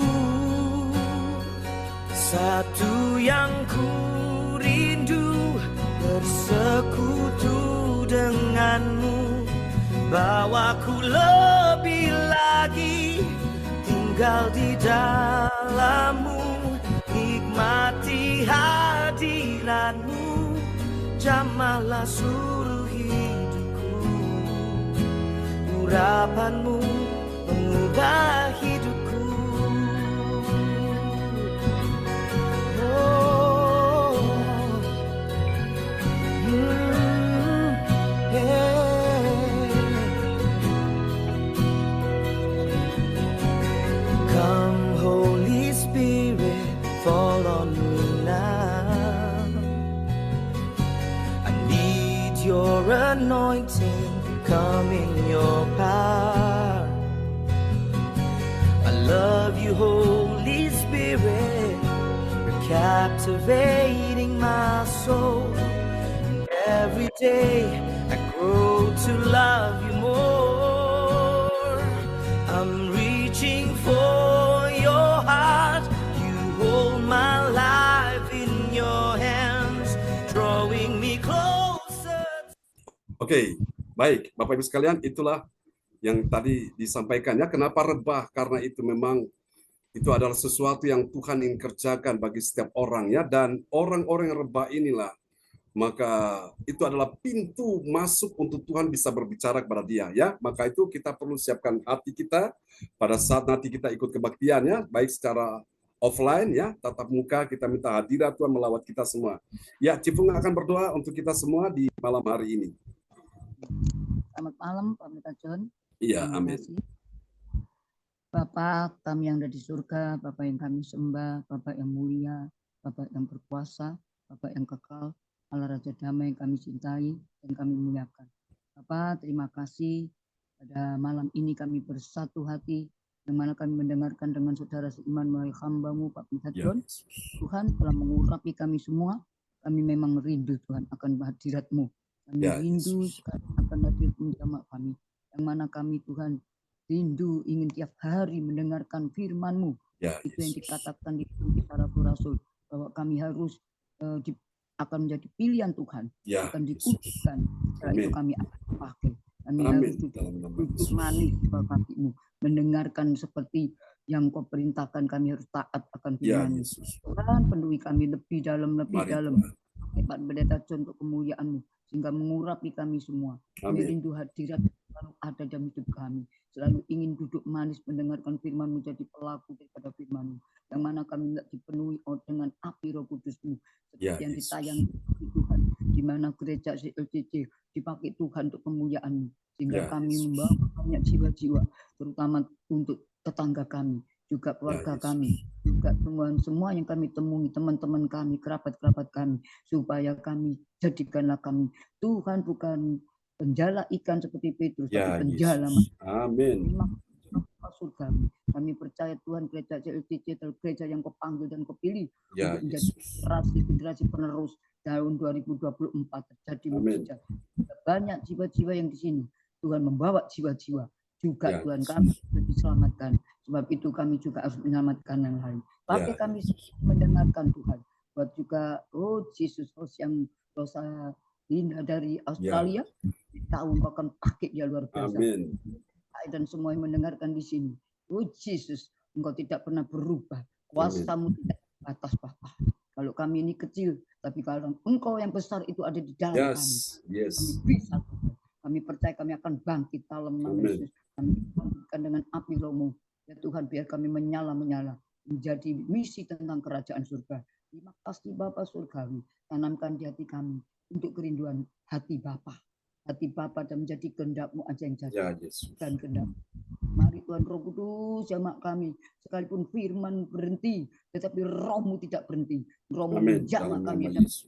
Speaker 6: Satu yang ku rindu, bersekutu denganmu, bawaku lebih lagi tinggal di dalam-Mu, nikmati hadirat-Mu, jamahlah seluruh hidupku. Urapan-Mu mengubah hidupku. Come, Holy Spirit, fall on me now. I need your anointing, come in your power. I love you, Holy Spirit, you're captivating my soul. Every day I grow to love you more. I'm reaching for your heart. You hold my life in your hands, drawing me closer.
Speaker 1: Oke, baik Bapak Ibu sekalian, itulah yang tadi disampaikan ya. Kenapa rebah? Karena itu memang itu adalah sesuatu yang Tuhan ingin kerjakan bagi setiap orang ya, dan orang-orang yang rebah inilah maka itu adalah pintu masuk untuk Tuhan bisa berbicara kepada dia ya. Maka itu kita perlu siapkan hati kita pada saat nanti kita ikut kebaktian ya, baik secara offline ya, tatap muka, kita minta hadirat Tuhan melawat kita semua. Ya, Cipung akan berdoa untuk kita semua di malam hari ini.
Speaker 4: Selamat malam Pak Pendeta John.
Speaker 1: Iya,
Speaker 4: Terima
Speaker 1: amin.
Speaker 4: kasih. Bapak kami yang ada di surga, Bapak yang kami sembah, Bapak yang mulia, Bapak yang berkuasa, Bapak yang kekal, Allah Raja Damai yang kami cintai dan kami muliakan. Bapak, terima kasih pada malam ini kami bersatu hati, yang mana kami mendengarkan dengan saudara seiman melalui hamba-Mu Pak Pendeta
Speaker 1: Ya,
Speaker 4: John. Tuhan telah mengurapi kami semua. Kami memang rindu Tuhan akan hadirat-Mu. Kami
Speaker 1: Ya,
Speaker 4: rindu
Speaker 1: Yesus.
Speaker 4: sekali akan hadirat-Mu jamaah kami. Yang mana kami Tuhan rindu ingin tiap hari mendengarkan firman-Mu.
Speaker 1: Ya,
Speaker 4: Itu yang
Speaker 1: Yesus.
Speaker 4: dikatakan di para rasul bahwa kami harus akan menjadi pilihan Tuhan,
Speaker 1: Ya,
Speaker 4: akan
Speaker 1: Yesus.
Speaker 4: dikuduskan. Setelah itu
Speaker 1: Amin.
Speaker 4: kami akan pakai. Kami
Speaker 1: Amin.
Speaker 4: harus
Speaker 1: Dalam nama
Speaker 4: duduk
Speaker 1: Yesus.
Speaker 4: manis di bawah kaki-Mu, mendengarkan seperti yang Kau perintahkan. Kami harus taat akan
Speaker 1: Ya,
Speaker 4: firman-Mu.
Speaker 1: Yesus.
Speaker 4: Tuhan, penuhi kami lebih dalam, lebih
Speaker 1: Mari
Speaker 4: dalam.
Speaker 1: Tuhan.
Speaker 4: Pak Pendeta John untuk kemuliaan-Mu, sehingga mengurapi kami semua. Kami
Speaker 1: Amin.
Speaker 4: rindu hadirat selalu ada dalam hidup kami. Selalu ingin duduk manis mendengarkan firman-Mu, jadi pelaku daripada firman-Mu. Yang mana kami tidak dipenuhi dengan api Roh Kudus-Mu. Seperti
Speaker 1: Ya,
Speaker 4: yang
Speaker 1: Yesus.
Speaker 4: ditayangkan di Tuhan. Di mana gereja CLCC dipakai Tuhan untuk kemuliaan-Mu. Sehingga
Speaker 1: Ya,
Speaker 4: kami
Speaker 1: Yesus.
Speaker 4: membawa banyak jiwa-jiwa, terutama untuk tetangga kami, juga keluarga
Speaker 1: Yesus.
Speaker 4: kami, juga semua yang kami temui, teman-teman kami, kerabat-kerabat kami, supaya kami jadikanlah kami Tuhan bukan penjala ikan seperti Petrus,
Speaker 1: Ya,
Speaker 4: tapi penjala
Speaker 1: Yesus. Amin.
Speaker 4: surga. Kami percaya Tuhan gereja CLCC adalah gereja yang Kau panggil dan Kau pilih
Speaker 1: Ya,
Speaker 4: untuk menjadi
Speaker 1: Yesus.
Speaker 4: generasi penerus tahun 2024 terjadi
Speaker 1: Amin.
Speaker 4: mujizat. Banyak jiwa-jiwa yang di sini. Tuhan membawa jiwa-jiwa juga
Speaker 1: Ya,
Speaker 4: Tuhan
Speaker 1: Yesus.
Speaker 4: kami sudah diselamatkan. Sebab itu kami juga harus menyelamatkan yang lain. Pakai
Speaker 1: Ya,
Speaker 4: kami
Speaker 1: Yesus.
Speaker 4: mendengarkan Tuhan. Buat juga Yesus host yang dosa Linda dari Australia. Tahu Kau akan pakai dia luar biasa.
Speaker 1: Amin.
Speaker 4: Dan semua yang mendengarkan di sini. Yesus, Engkau tidak pernah berubah. Kuasa-Mu tidak batas Bapa. Kalau kami ini kecil, tapi kalau Engkau yang besar itu ada di dalam kami.
Speaker 1: Yes.
Speaker 4: Kami
Speaker 1: Yes.
Speaker 4: bisa. Kami percaya kami akan bangkit dalam nama
Speaker 1: Amin.
Speaker 4: Yesus. Kami bangkitkan dengan api Roh-Mu. Ya Tuhan, biar kami menyala-menyala. Menjadi misi tentang kerajaan surga. Terima kasih Bapa surgawi. Tanamkan di hati kami untuk kerinduan hati Bapa. Hati Bapa dan menjadi kehendak-Mu aja yang jadi.
Speaker 1: Ya, Yesus.
Speaker 4: Dan kehendak. Mari Tuhan Roh Kudus jamaah kami. Sekalipun firman berhenti, tetapi Roh-Mu tidak berhenti. Roh-Mu
Speaker 1: Amin.
Speaker 4: menjamah
Speaker 1: Dalam
Speaker 4: kami
Speaker 1: nama
Speaker 4: dan
Speaker 1: Yesus.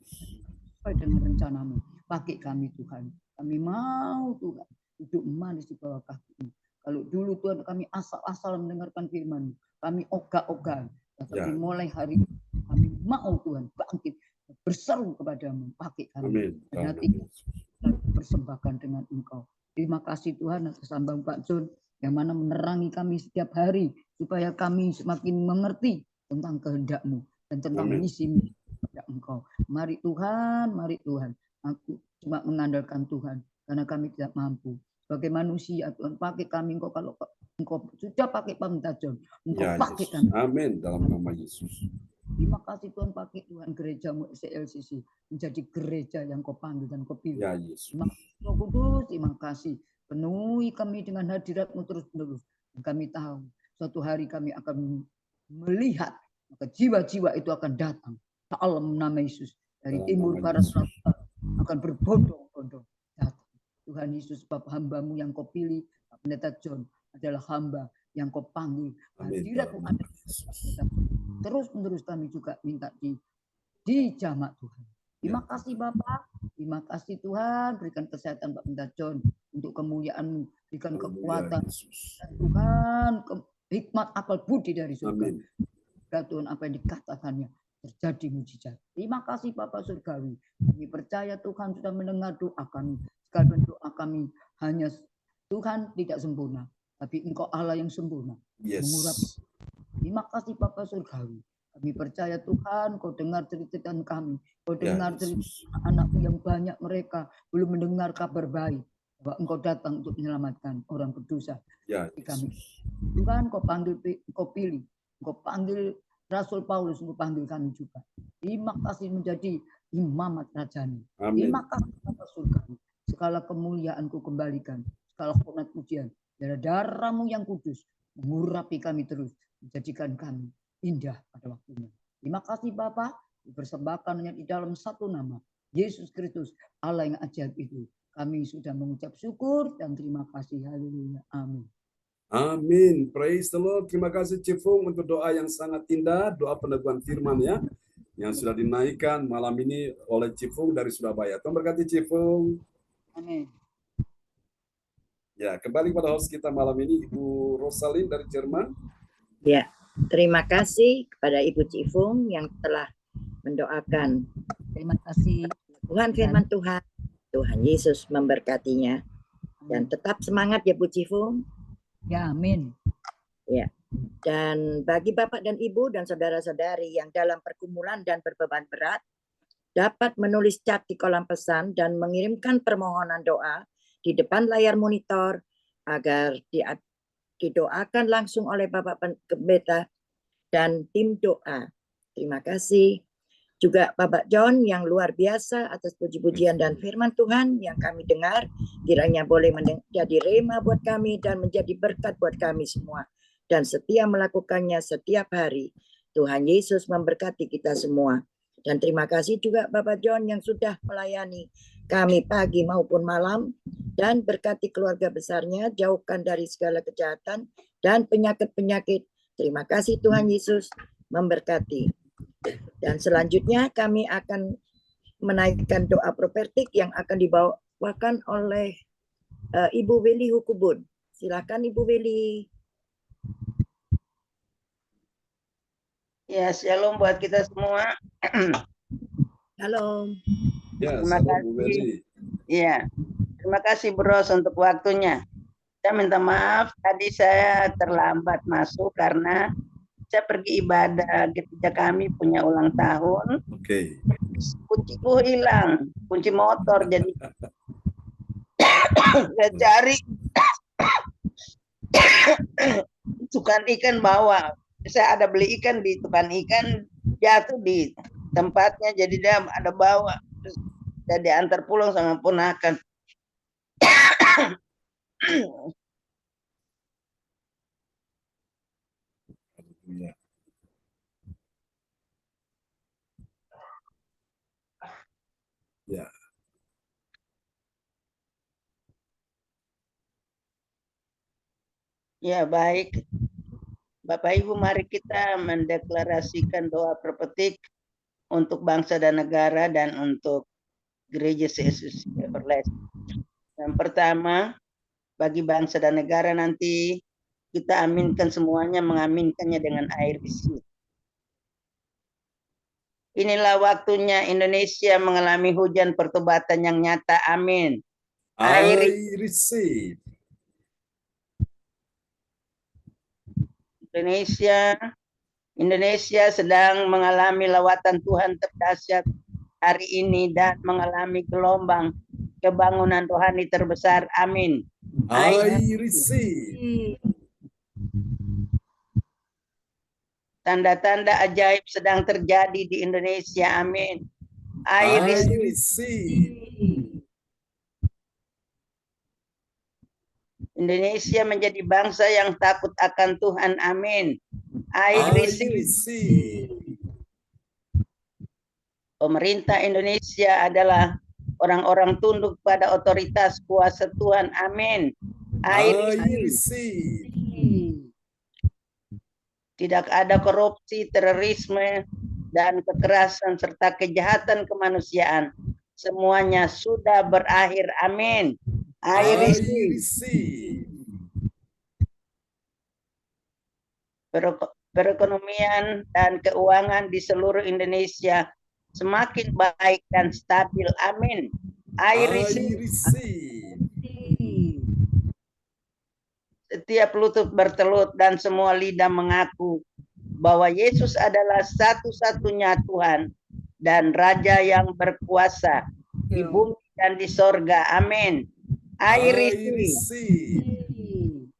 Speaker 4: sesuai dengan rencana-Mu. pakai kami Tuhan. Kami mau Tuhan duduk manis di bawah kaki-Mu. Kalau dulu Tuhan kami asal-asal mendengarkan firman-Mu, kami ogah-ogah. Tapi mulai hari ini kami mau Tuhan bangkit berseru kepadamu, pakai kami.
Speaker 1: Amin.
Speaker 4: Dan hati kami persembahkan dengan Engkau. Terima kasih Tuhan atas hamba Pak John yang mana menerangi kami setiap hari supaya kami semakin mengerti tentang kehendak-Mu dan tentang
Speaker 1: Amin.
Speaker 4: misi-Mu kepada Engkau. Mari Tuhan, aku cuma mengandalkan Tuhan karena kami tidak mampu. Sebagai manusia Tuhan pakai kami Engkau, kalau Engkau sudah pakai Pak John, Engkau
Speaker 1: Ya
Speaker 4: pakai
Speaker 1: Yesus.
Speaker 4: kami.
Speaker 1: Amin dalam nama Yesus.
Speaker 4: Terima kasih Tuhan pakai Tuhan gerejamu CLCC menjadi gereja yang Kau panggil dan Kau pilih.
Speaker 1: Ya Yesus.
Speaker 4: Terima kasih Roh Kudus, terima kasih. Penuhi kami dengan hadirat-Mu terus-menerus. Dan kami tahu suatu hari kami akan melihat, maka jiwa-jiwa itu akan datang. Dalam nama Yesus. Dari
Speaker 1: Dalam
Speaker 4: timur,
Speaker 1: nama
Speaker 4: barat,
Speaker 1: Yesus.
Speaker 4: selatan akan berbondong-bondong datang. Tuhan Yesus, Bapa hamba-Mu yang Kau pilih, Pak Pendeta John adalah hamba yang Kau panggil.
Speaker 1: Amin
Speaker 4: Hadirat-Mu
Speaker 1: dalam
Speaker 4: ada
Speaker 1: nama Yesus.
Speaker 4: terus-menerus kami juga minta dijamah Tuhan. Terima
Speaker 1: Ya.
Speaker 4: kasih Bapak, terima kasih Tuhan, berikan kesehatan Pak Pendeta John untuk kemuliaan-Mu, berikan
Speaker 1: Haleluya,
Speaker 4: kekuatan
Speaker 1: Yesus.
Speaker 4: Tuhan, hikmat akal budi dari surga.
Speaker 1: Amin.
Speaker 4: Ya Tuhan, apa yang dikatakannya terjadi mujizat. Terima kasih Bapak Surgawi. Kami percaya Tuhan sudah mendengar doa kami. Sekalipun doa kami hanya Tuhan tidak sempurna, tapi Engkau Allah yang sempurna. Mengurap.
Speaker 1: Yes.
Speaker 4: Terima kasih Bapak Surgawi. Kami percaya Tuhan, Kau dengar cerita kami. Kau
Speaker 1: Ya
Speaker 4: dengar cerita
Speaker 1: Yesus.
Speaker 4: anak-Mu yang banyak, mereka belum mendengar kabar baik bahwa Engkau datang untuk menyelamatkan orang berdosa.
Speaker 1: Ya
Speaker 4: Kami
Speaker 1: Yesus.
Speaker 4: Tuhan, Kau panggil, Kau pilih, Kau panggil Rasul Paulus, Kau panggil kami juga. Terima kasih menjadi imamat rajani.
Speaker 1: Amin.
Speaker 4: Terima kasih Bapak Surgawi. Segala kemuliaan-Ku kembalikan, segala hormat pujian, darah-Mu yang kudus mengurapi kami terus, menjadikan kami indah pada waktunya. Terima kasih Bapak, dipersembahkan hanya di dalam satu nama, Yesus Kristus, Allah yang ajaib itu. Kami sudah mengucap syukur dan terima kasih. Haleluya. Amin.
Speaker 1: Amin. Praise the Lord. Terima kasih Cifung untuk doa yang sangat indah, doa peneguhan firman ya, yang sudah dinaikkan malam ini oleh Cifung dari Surabaya. Tuhan berkati Cifung.
Speaker 4: Amin.
Speaker 1: Ya, kembali pada host kita malam ini Ibu Rosalin dari Jerman.
Speaker 3: Ya, terima kasih kepada Ibu Cifung yang telah mendoakan
Speaker 4: Terima kasih.
Speaker 3: Tuhan firman Tuhan. Tuhan Yesus memberkatinya. Dan tetap semangat ya Bu Cifung.
Speaker 4: Ya, amin.
Speaker 3: Dan bagi Bapak dan Ibu dan saudara-saudari yang dalam pergumulan dan berbeban berat, dapat menulis chat di kolom pesan dan mengirimkan permohonan doa di depan layar monitor agar didoakan langsung oleh Bapak Pendeta dan tim doa. Terima kasih. Juga Bapak John yang luar biasa atas puji-pujian dan firman Tuhan yang kami dengar. Kiranya boleh menjadi rema buat kami dan menjadi berkat buat kami semua. Dan setia melakukannya setiap hari. Tuhan Yesus memberkati kita semua. Dan terima kasih juga Bapak John yang sudah melayani kami pagi maupun malam. Dan berkati keluarga besarnya, jauhkan dari segala kejahatan dan penyakit-penyakit. Terima kasih Tuhan Yesus memberkati. Dan selanjutnya kami akan menaikkan doa profetik yang akan dibawakan oleh Ibu Weli Hukubun. Silakan Ibu Weli.
Speaker 7: Ya, shalom buat kita semua.
Speaker 3: Halo.
Speaker 1: Ya,
Speaker 7: Terima
Speaker 1: salam Bu
Speaker 7: kasih.
Speaker 1: Weli.
Speaker 7: Iya, terima kasih Bros untuk waktunya. Saya minta maaf tadi saya terlambat masuk karena saya pergi ibadah gereja kami punya ulang tahun.
Speaker 1: Oke.
Speaker 7: Kunciku hilang, kunci motor jadi saya cari tukang ikan bawa. Saya ada beli ikan di tukang ikan jatuh di tempatnya jadi dia ada bawa. Terus saya diantar pulang sama ponakan.
Speaker 1: Ya. Ya.
Speaker 7: Ya, baik. Bapak Ibu, mari kita mendeklarasikan doa profetik untuk bangsa dan negara dan untuk Gereja CLCC Everlasting. Yang pertama, bagi bangsa dan negara nanti kita aminkan semuanya, mengaminkannya dengan air isi. Inilah waktunya Indonesia mengalami hujan pertobatan yang nyata. Amin.
Speaker 1: I
Speaker 7: Air
Speaker 1: receive.
Speaker 7: Indonesia sedang mengalami lawatan Tuhan terdahsyat hari ini dan mengalami gelombang kebangunan rohani terbesar. Amin.
Speaker 1: I receive.
Speaker 7: Tanda-tanda ajaib sedang terjadi di Indonesia. Amin. I
Speaker 1: I
Speaker 7: receive.
Speaker 1: receive.
Speaker 7: Indonesia menjadi bangsa yang takut akan Tuhan. Amin. I
Speaker 1: I
Speaker 7: receive.
Speaker 1: receive.
Speaker 7: Pemerintah Indonesia adalah orang-orang tunduk pada otoritas kuasa Tuhan. Amin. I
Speaker 1: I
Speaker 7: receive.
Speaker 1: receive.
Speaker 7: Tidak ada korupsi, terorisme, dan kekerasan serta kejahatan kemanusiaan. Semuanya sudah berakhir. Amin. I
Speaker 1: I
Speaker 7: receive.
Speaker 1: receive.
Speaker 7: Perekonomian dan keuangan di seluruh Indonesia semakin baik dan stabil. Amin. I
Speaker 1: I
Speaker 7: receive.
Speaker 1: receive.
Speaker 7: Setiap lutut bertelut dan semua lidah mengaku bahwa Yesus adalah satu-satunya Tuhan dan Raja yang berkuasa di bumi dan di sorga. Amin. I
Speaker 1: I
Speaker 7: receive.
Speaker 1: receive.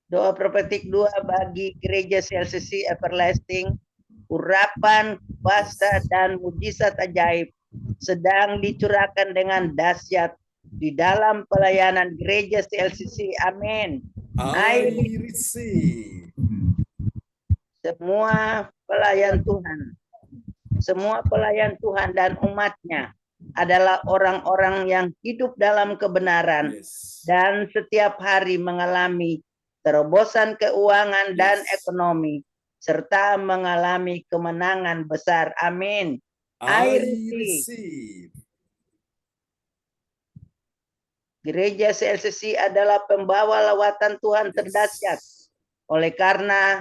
Speaker 7: Doa profetik 2 bagi gereja CLCC Everlasting, urapan, kuasa, dan mujizat ajaib sedang dicurahkan dengan dahsyat di dalam pelayanan gereja CLCC. Amin.
Speaker 1: I receive.
Speaker 7: Semua pelayan Tuhan dan umatnya adalah orang-orang yang hidup dalam kebenaran
Speaker 1: Yes.
Speaker 7: dan setiap hari mengalami terobosan keuangan dan
Speaker 1: Yes.
Speaker 7: ekonomi serta mengalami kemenangan besar. Amin.
Speaker 1: I
Speaker 7: receive.
Speaker 1: receive.
Speaker 7: Gereja CLCC adalah pembawa lawatan Tuhan terdahsyat. Oleh karena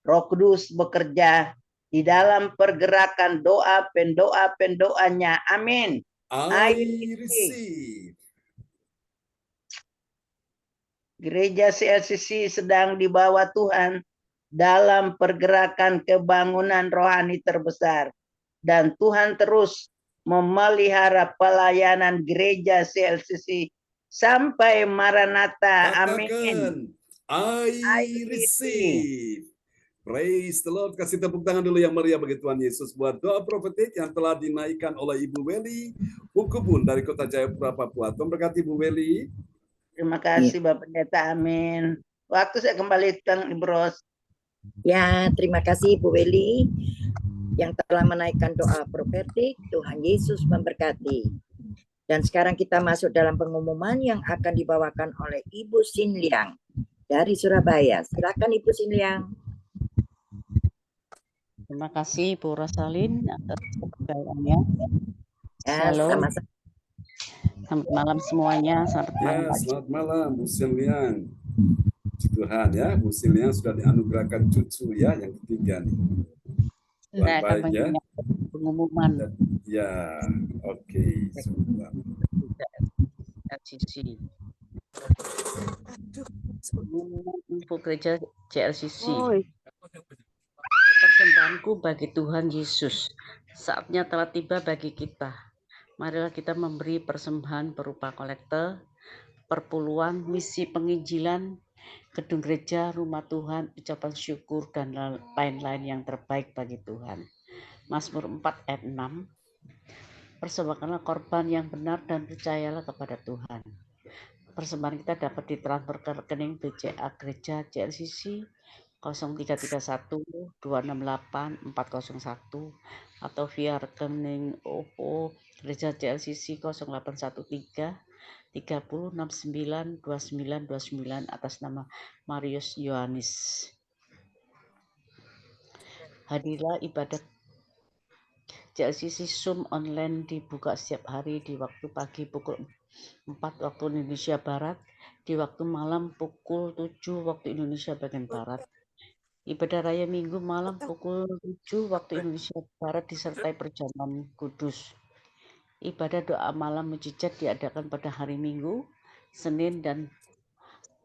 Speaker 7: Roh Kudus bekerja di dalam pergerakan doa pendoa-pendoanya. Amin.
Speaker 1: I receive.
Speaker 7: Gereja CLCC sedang dibawa Tuhan dalam pergerakan kebangunan rohani terbesar. Dan Tuhan terus memelihara pelayanan gereja CLCC sampai Maranatha. Amin.
Speaker 1: Katakan, I receive. Praise the Lord. Kasih tepuk tangan dulu yang meriah bagi Tuhan Yesus buat doa profetik yang telah dinaikkan oleh Ibu Weli Hukubun dari Kota Jayapura, Papua. Tuhan berkati Ibu Weli.
Speaker 7: Terima kasih Bapak Pendeta. Amin. Waktu saya kembalikan Ibu Ros.
Speaker 3: Ya, terima kasih Bu Weli yang telah menaikkan doa profetik. Tuhan Yesus memberkati. Dan sekarang kita masuk dalam pengumuman yang akan dibawakan oleh Ibu Sinliang dari Surabaya. Silakan Ibu Sinliang.
Speaker 8: Terima kasih Bu Rosalin atas kepercayaannya.
Speaker 3: Ya,
Speaker 8: Halo.
Speaker 3: sama-sama.
Speaker 8: Selamat malam semuanya. Selamat malam
Speaker 1: Ya,
Speaker 8: Pak.
Speaker 1: selamat malam Bu Sinliang. Puji Tuhan ya, Bu Sinliang sudah dianugerahkan cucu ya, yang ketiga nih. Tuhan
Speaker 8: Saya akan
Speaker 1: baik ya.
Speaker 8: menyampaikan pengumuman
Speaker 1: Ya, oke.
Speaker 8: CLCC. Pengumuman info gereja CLCC. Persembahanku bagi Tuhan Yesus. Saatnya telah tiba bagi kita. Marilah kita memberi persembahan berupa kolekte, perpuluhan, misi penginjilan, gedung gereja, rumah Tuhan, ucapan syukur, dan lain-lain yang terbaik bagi Tuhan. Mazmur 4 ayat 6. Persembahkanlah korban yang benar dan percayalah kepada Tuhan. Persembahan kita dapat ditransfer ke rekening BCA Gereja CLCC 0331 268 401 atau via rekening OO Gereja CLCC 0813 3069 2929 atas nama Marius Yohanes. Hadirlah ibadat JLCC Zoom online dibuka setiap hari di waktu pagi pukul 4 waktu Indonesia Barat, di waktu malam pukul 7 waktu Indonesia bagian Barat. Ibadah Raya Minggu malam pukul 7 waktu Indonesia Barat disertai perjamuan kudus. Ibadah doa malam mujizat diadakan pada hari Minggu, Senin dan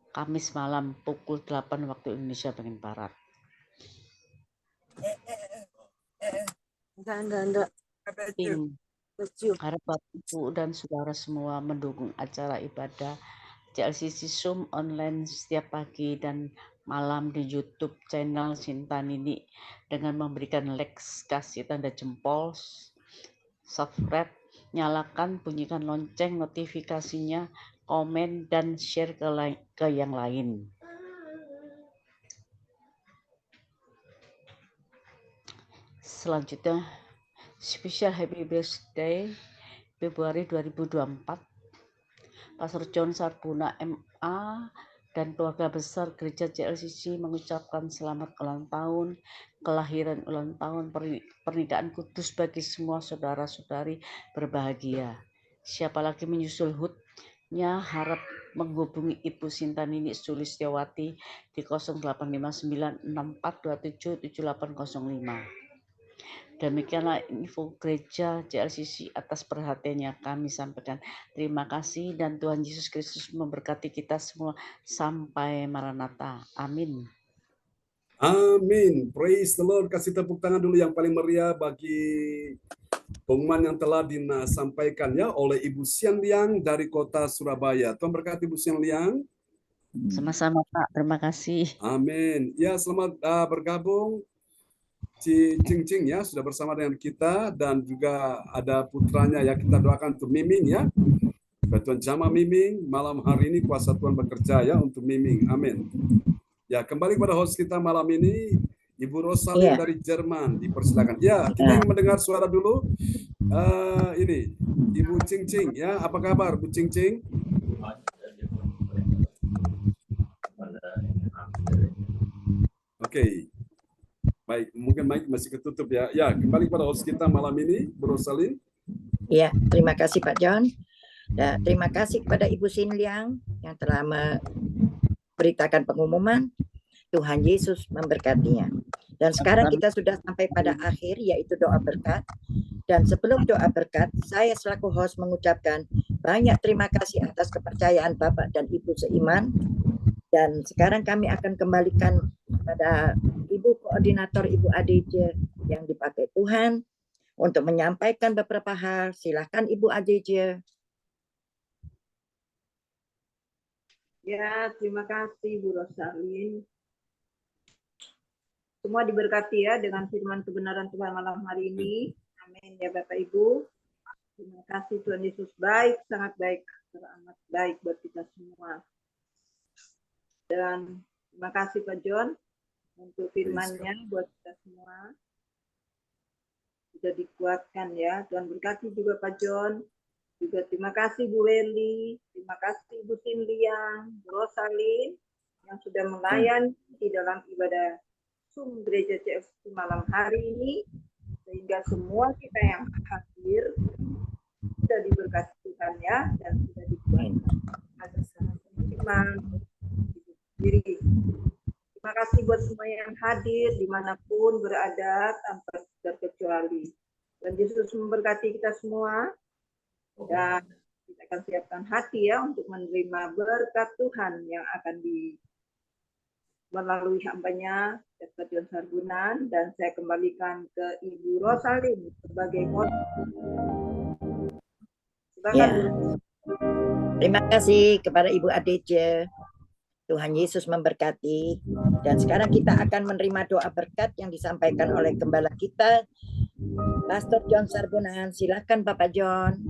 Speaker 8: Kamis malam pukul 8 waktu Indonesia bagian Barat. Harap Bapak Ibu dan saudara semua mendukung acara ibadah JLCC Zoom online setiap pagi dan malam di YouTube channel Sinta Nini dengan memberikan like, kasih tanda jempol, subscribe, nyalakan, bunyikan lonceng notifikasinya, komen dan share ke yang lain. Selanjutnya, spesial happy birthday Februari 2024 Pastor John Sarbuna MA dan keluarga besar Gereja JLCC mengucapkan selamat ulang tahun, kelahiran ulang tahun, pernikahan kudus bagi semua saudara-saudari berbahagia. Siapa lagi menyusul HUT-nya harap menghubungi Ibu Sinta Nini Sulistiawati di 085964277805. Demikianlah info gereja JLCC atas perhatiannya kami sampaikan. Terima kasih dan Tuhan Yesus Kristus memberkati kita semua sampai Maranatha. Amin.
Speaker 1: Amin. Praise the Lord. Kasih tepuk tangan dulu yang paling meriah bagi pengumuman yang telah disampaikan ya oleh Ibu Sian Liang dari kota Surabaya. Tuhan berkati Ibu Sian Liang.
Speaker 8: Sama-sama Pak, terima kasih.
Speaker 1: Amin. Ya, selamat bergabung. Cing Cing ya sudah bersama dengan kita dan juga ada putranya ya, kita doakan untuk Miming ya. Tuhan jamah Miming malam hari ini, kuasa Tuhan bekerja ya untuk Miming. Amin. Ya, kembali pada host kita malam ini Ibu Rosalin dari Jerman, dipersilakan. Ya, kita ingin mendengar suara dulu. Ini Ibu Cing Cing ya, apa kabar Bu Cing Cing? Oke. Baik, mungkin mic masih ketutup ya. Ya, kembali pada host kita malam ini, Bu Rosalin.
Speaker 3: Ya, terima kasih Pak John. Dan terima kasih kepada Ibu Sin Liang yang telah memberitakan pengumuman. Tuhan Yesus memberkatinya. Dan sekarang kita sudah sampai pada akhir, yaitu doa berkat. Dan sebelum doa berkat, saya selaku host mengucapkan banyak terima kasih atas kepercayaan Bapak dan Ibu seiman. Dan sekarang kami akan kembalikan kepada Ibu Koordinator, Ibu ADJ yang dipakai Tuhan untuk menyampaikan beberapa hal. Silakan Ibu ADJ.
Speaker 9: Ya, terima kasih Bu Rosalin. Semua diberkati ya dengan firman kebenaran Tuhan malam hari ini. Amin ya Bapak Ibu. Terima kasih Tuhan Yesus baik, sangat baik, teramat baik buat kita semua. Dan terima kasih Pak John untuk firman-Nya buat kita semua. Sudah dikuatkan ya. Tuhan berkati juga Pak John. Juga terima kasih Bu Weli, terima kasih Bu Sin Liang, Bu Rosalin yang sudah melayani di dalam ibadah Zoom Gereja JLCC malam hari ini, sehingga semua kita yang hadir sudah diberkati Tuhan ya, dan sudah dikuatkan atas iman diri. Terima kasih buat semua yang hadir dimanapun berada tanpa terkecuali. Dan Yesus memberkati kita semua. Dan kita akan siapkan hati ya untuk menerima berkat Tuhan yang akan melalui hambanya Pastor John Sarbunan, dan saya kembalikan ke Ibu Rosalin sebagai host. Silakan Bu.
Speaker 3: Terima kasih kepada Ibu ADJ. Tuhan Yesus memberkati. Dan sekarang kita akan menerima doa berkat yang disampaikan oleh gembala kita, Pastor John Sarbunan. Silakan Bapak John.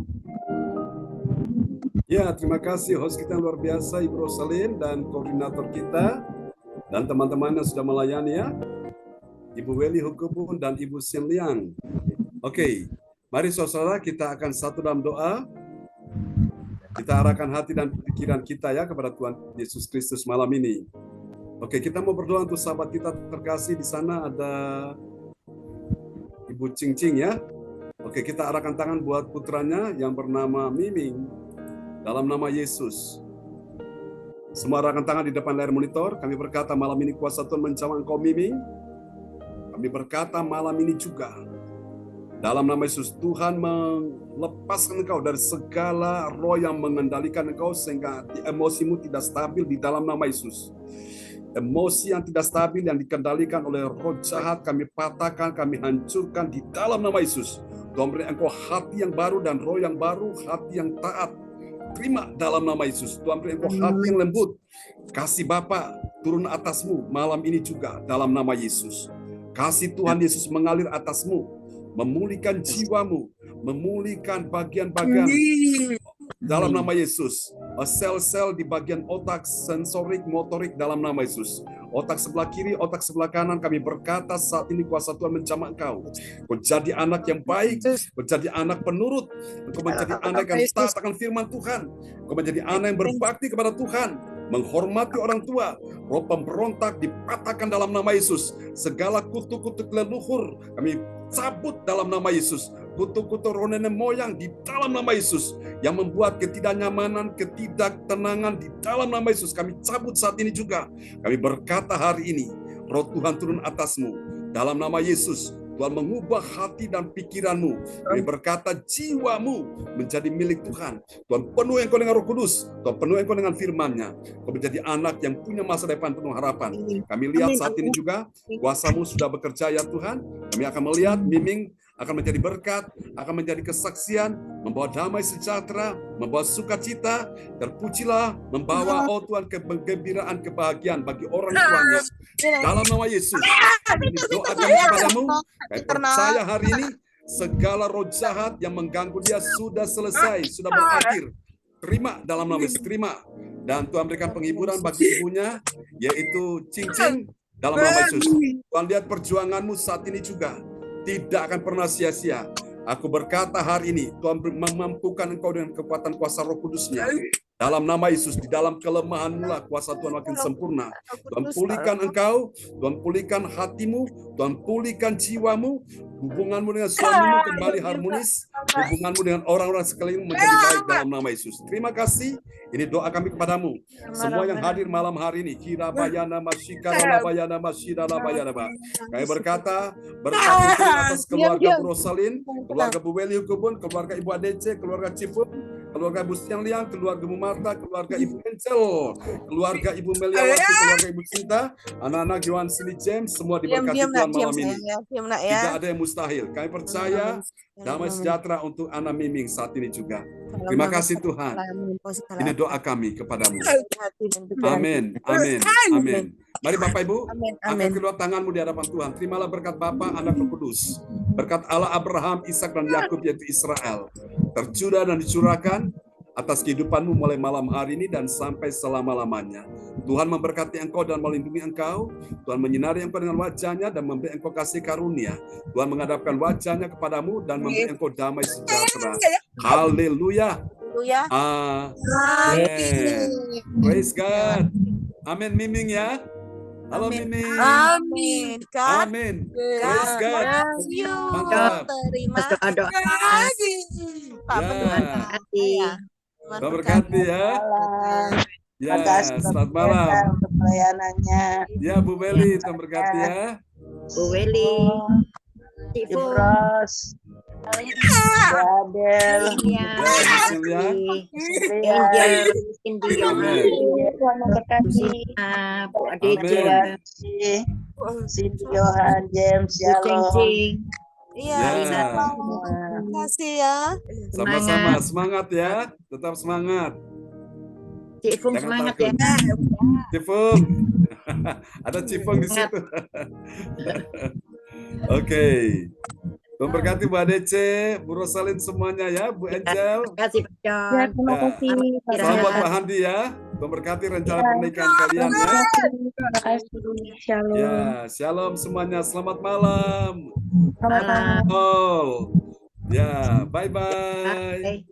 Speaker 1: Ya, terima kasih host kita luar biasa Ibu Rosalin dan koordinator kita dan teman-teman yang sudah melayani ya, Ibu Weli Hukubun dan Ibu Sin Liang. Oke, mari saudara kita akan satu dalam doa. Kita arahkan hati dan pikiran kita ya kepada Tuhan Yesus Kristus malam ini. Oke, kita mau berdoa untuk sahabat kita terkasih. Di sana ada Ibu Cing Cing ya. Oke, kita arahkan tangan buat putranya yang bernama Miming. Dalam nama Yesus. Semua arahkan tangan di depan layar monitor. Kami berkata malam ini kuasa Tuhan menjamah engkau Miming. Kami berkata malam ini juga. Dalam nama Yesus, Tuhan melepaskan engkau dari segala roh yang mengendalikan engkau sehingga emosimu tidak stabil di dalam nama Yesus. Emosi yang tidak stabil yang dikendalikan oleh roh jahat kami patahkan, kami hancurkan di dalam nama Yesus. Tuhan beri engkau hati yang baru dan roh yang baru, hati yang taat. Terima dalam nama Yesus. Tuhan beri engkau hati yang lembut. Kasih Bapa turun atasmu malam ini juga dalam nama Yesus. Kasih Tuhan Yesus mengalir atasmu. Memulihkan jiwamu, memulihkan bagian-bagian dalam nama Yesus. Sel-sel di bagian otak, sensorik, motorik dalam nama Yesus. Otak sebelah kiri, otak sebelah kanan, kami berkata saat ini kuasa Tuhan menjamah engkau. Kau jadi anak yang baik, kau jadi anak penurut, kau menjadi anak yang taat akan firman Tuhan. Kau menjadi anak yang berbakti kepada Tuhan, menghormati orang tua. Roh pemberontak dipatahkan dalam nama Yesus. Segala kutuk-kutuk leluhur kami cabut dalam nama Yesus. Kutuk-kutuk roh nenek moyang di dalam nama Yesus yang membuat ketidaknyamanan, ketidaktenangan di dalam nama Yesus kami cabut saat ini juga. Kami berkata hari ini roh Tuhan turun atasmu dalam nama Yesus. Tuhan mengubah hati dan pikiranmu. Kami berkata jiwamu menjadi milik Tuhan. Tuhan penuh engkau dengan Roh Kudus. Tuhan penuh engkau dengan firman-Nya. Kau menjadi anak yang punya masa depan penuh harapan. Kami lihat saat ini juga kuasa-Mu sudah bekerja ya Tuhan. Kami akan melihat Miming akan menjadi berkat, akan menjadi kesaksian, membawa damai sejahtera, membawa sukacita, terpujilah, membawa Tuhan kegembiraan, kebahagiaan bagi orang tuanya. Dalam nama Yesus, ini doa kami kepadamu, kami percaya hari ini, segala roh jahat yang mengganggu dia sudah selesai, sudah berakhir. Terima dalam nama Yesus, terima. Dan Tuhan berikan penghiburan bagi ibunya, yaitu Cincin, dalam nama Yesus. Tuhan lihat perjuanganmu saat ini juga. Tidak akan pernah sia-sia. Aku berkata hari ini, Tuhan memampukan engkau dengan kekuatan kuasa Roh Kudus-Nya. Dalam nama Yesus, di dalam kelemahanmu lah kuasa Tuhan makin sempurna. Tuhan pulihkan engkau, Tuhan pulihkan hatimu, Tuhan pulihkan jiwamu, hubunganmu dengan suamimu kembali harmonis, hubunganmu dengan orang-orang sekelilingmu menjadi baik dalam nama Yesus. Terima kasih. Ini doa kami kepadamu. Semua yang hadir malam hari ini, kirabayana masyikarabayana masyidalabayana. Kami berkata, berkat itu atas keluarga Bu Rosalin, keluarga Bu Weli Hukubun, keluarga Ibu ADC, keluarga Ciput, keluarga Ibu Siang Liang, keluarga Bu Marta, keluarga Ibu Encel, keluarga Ibu Meliawati, keluarga Ibu Cinta, anak-anak Yohan Sili James, semua diberkati Tuhan malam ini. Tidak ada yang mustahil. Kami percaya damai sejahtera untuk anak Miming saat ini juga. Terima kasih Tuhan. Ini doa kami kepadamu. Amin, amin, amin. Mari Bapak Ibu, angkat kedua tanganmu di hadapan Tuhan. Terimalah berkat Bapa, Anak, Roh Kudus. Berkat Allah Abraham, Ishak dan Yakub yaitu Israel. Tercurah dan dicurahkan atas kehidupanmu mulai malam hari ini dan sampai selama-lamanya. Tuhan memberkati engkau dan melindungi engkau. Tuhan menyinari engkau dengan wajah-Nya dan memberi engkau kasih karunia. Tuhan menghadapkan wajah-Nya kepadamu dan memberi engkau damai sejahtera. Haleluya. Amin. Praise God. Amin Miming ya. Halo Miming.
Speaker 10: Amin.
Speaker 1: Amin. Praise God. Mantap.
Speaker 10: Terima
Speaker 3: kasih.
Speaker 1: Tuhan berkati ya. Ya, selamat malam.
Speaker 7: Untuk pelayanannya.
Speaker 1: Ya, Bu Weli, Tuhan berkati ya.
Speaker 3: Bu Weli,
Speaker 7: Ibu Ros, Adel, Tuhan memberkati.
Speaker 3: Bu ADC,
Speaker 7: Cindy, Yohan, James, Shalom.
Speaker 10: Iya, terima kasih ya.
Speaker 1: Sama-sama, semangat ya. Tetap semangat.
Speaker 3: Cifung semangat ya.
Speaker 1: Cifung. Ada Cifung di situ. Oke. Tuhan berkati Bu ADC, Bu Rosalin semuanya ya, Bu Angel.
Speaker 3: Terima kasih Pak John.
Speaker 10: Ya, terima kasih.
Speaker 1: Salam buat Pak Handi ya. Tuhan berkati rencana pernikahan kalian ya.
Speaker 10: Terima kasih. Shalom.
Speaker 1: Ya, shalom semuanya. Selamat malam.
Speaker 10: Selamat malam.
Speaker 1: Ya, bye-bye.
Speaker 3: Bye.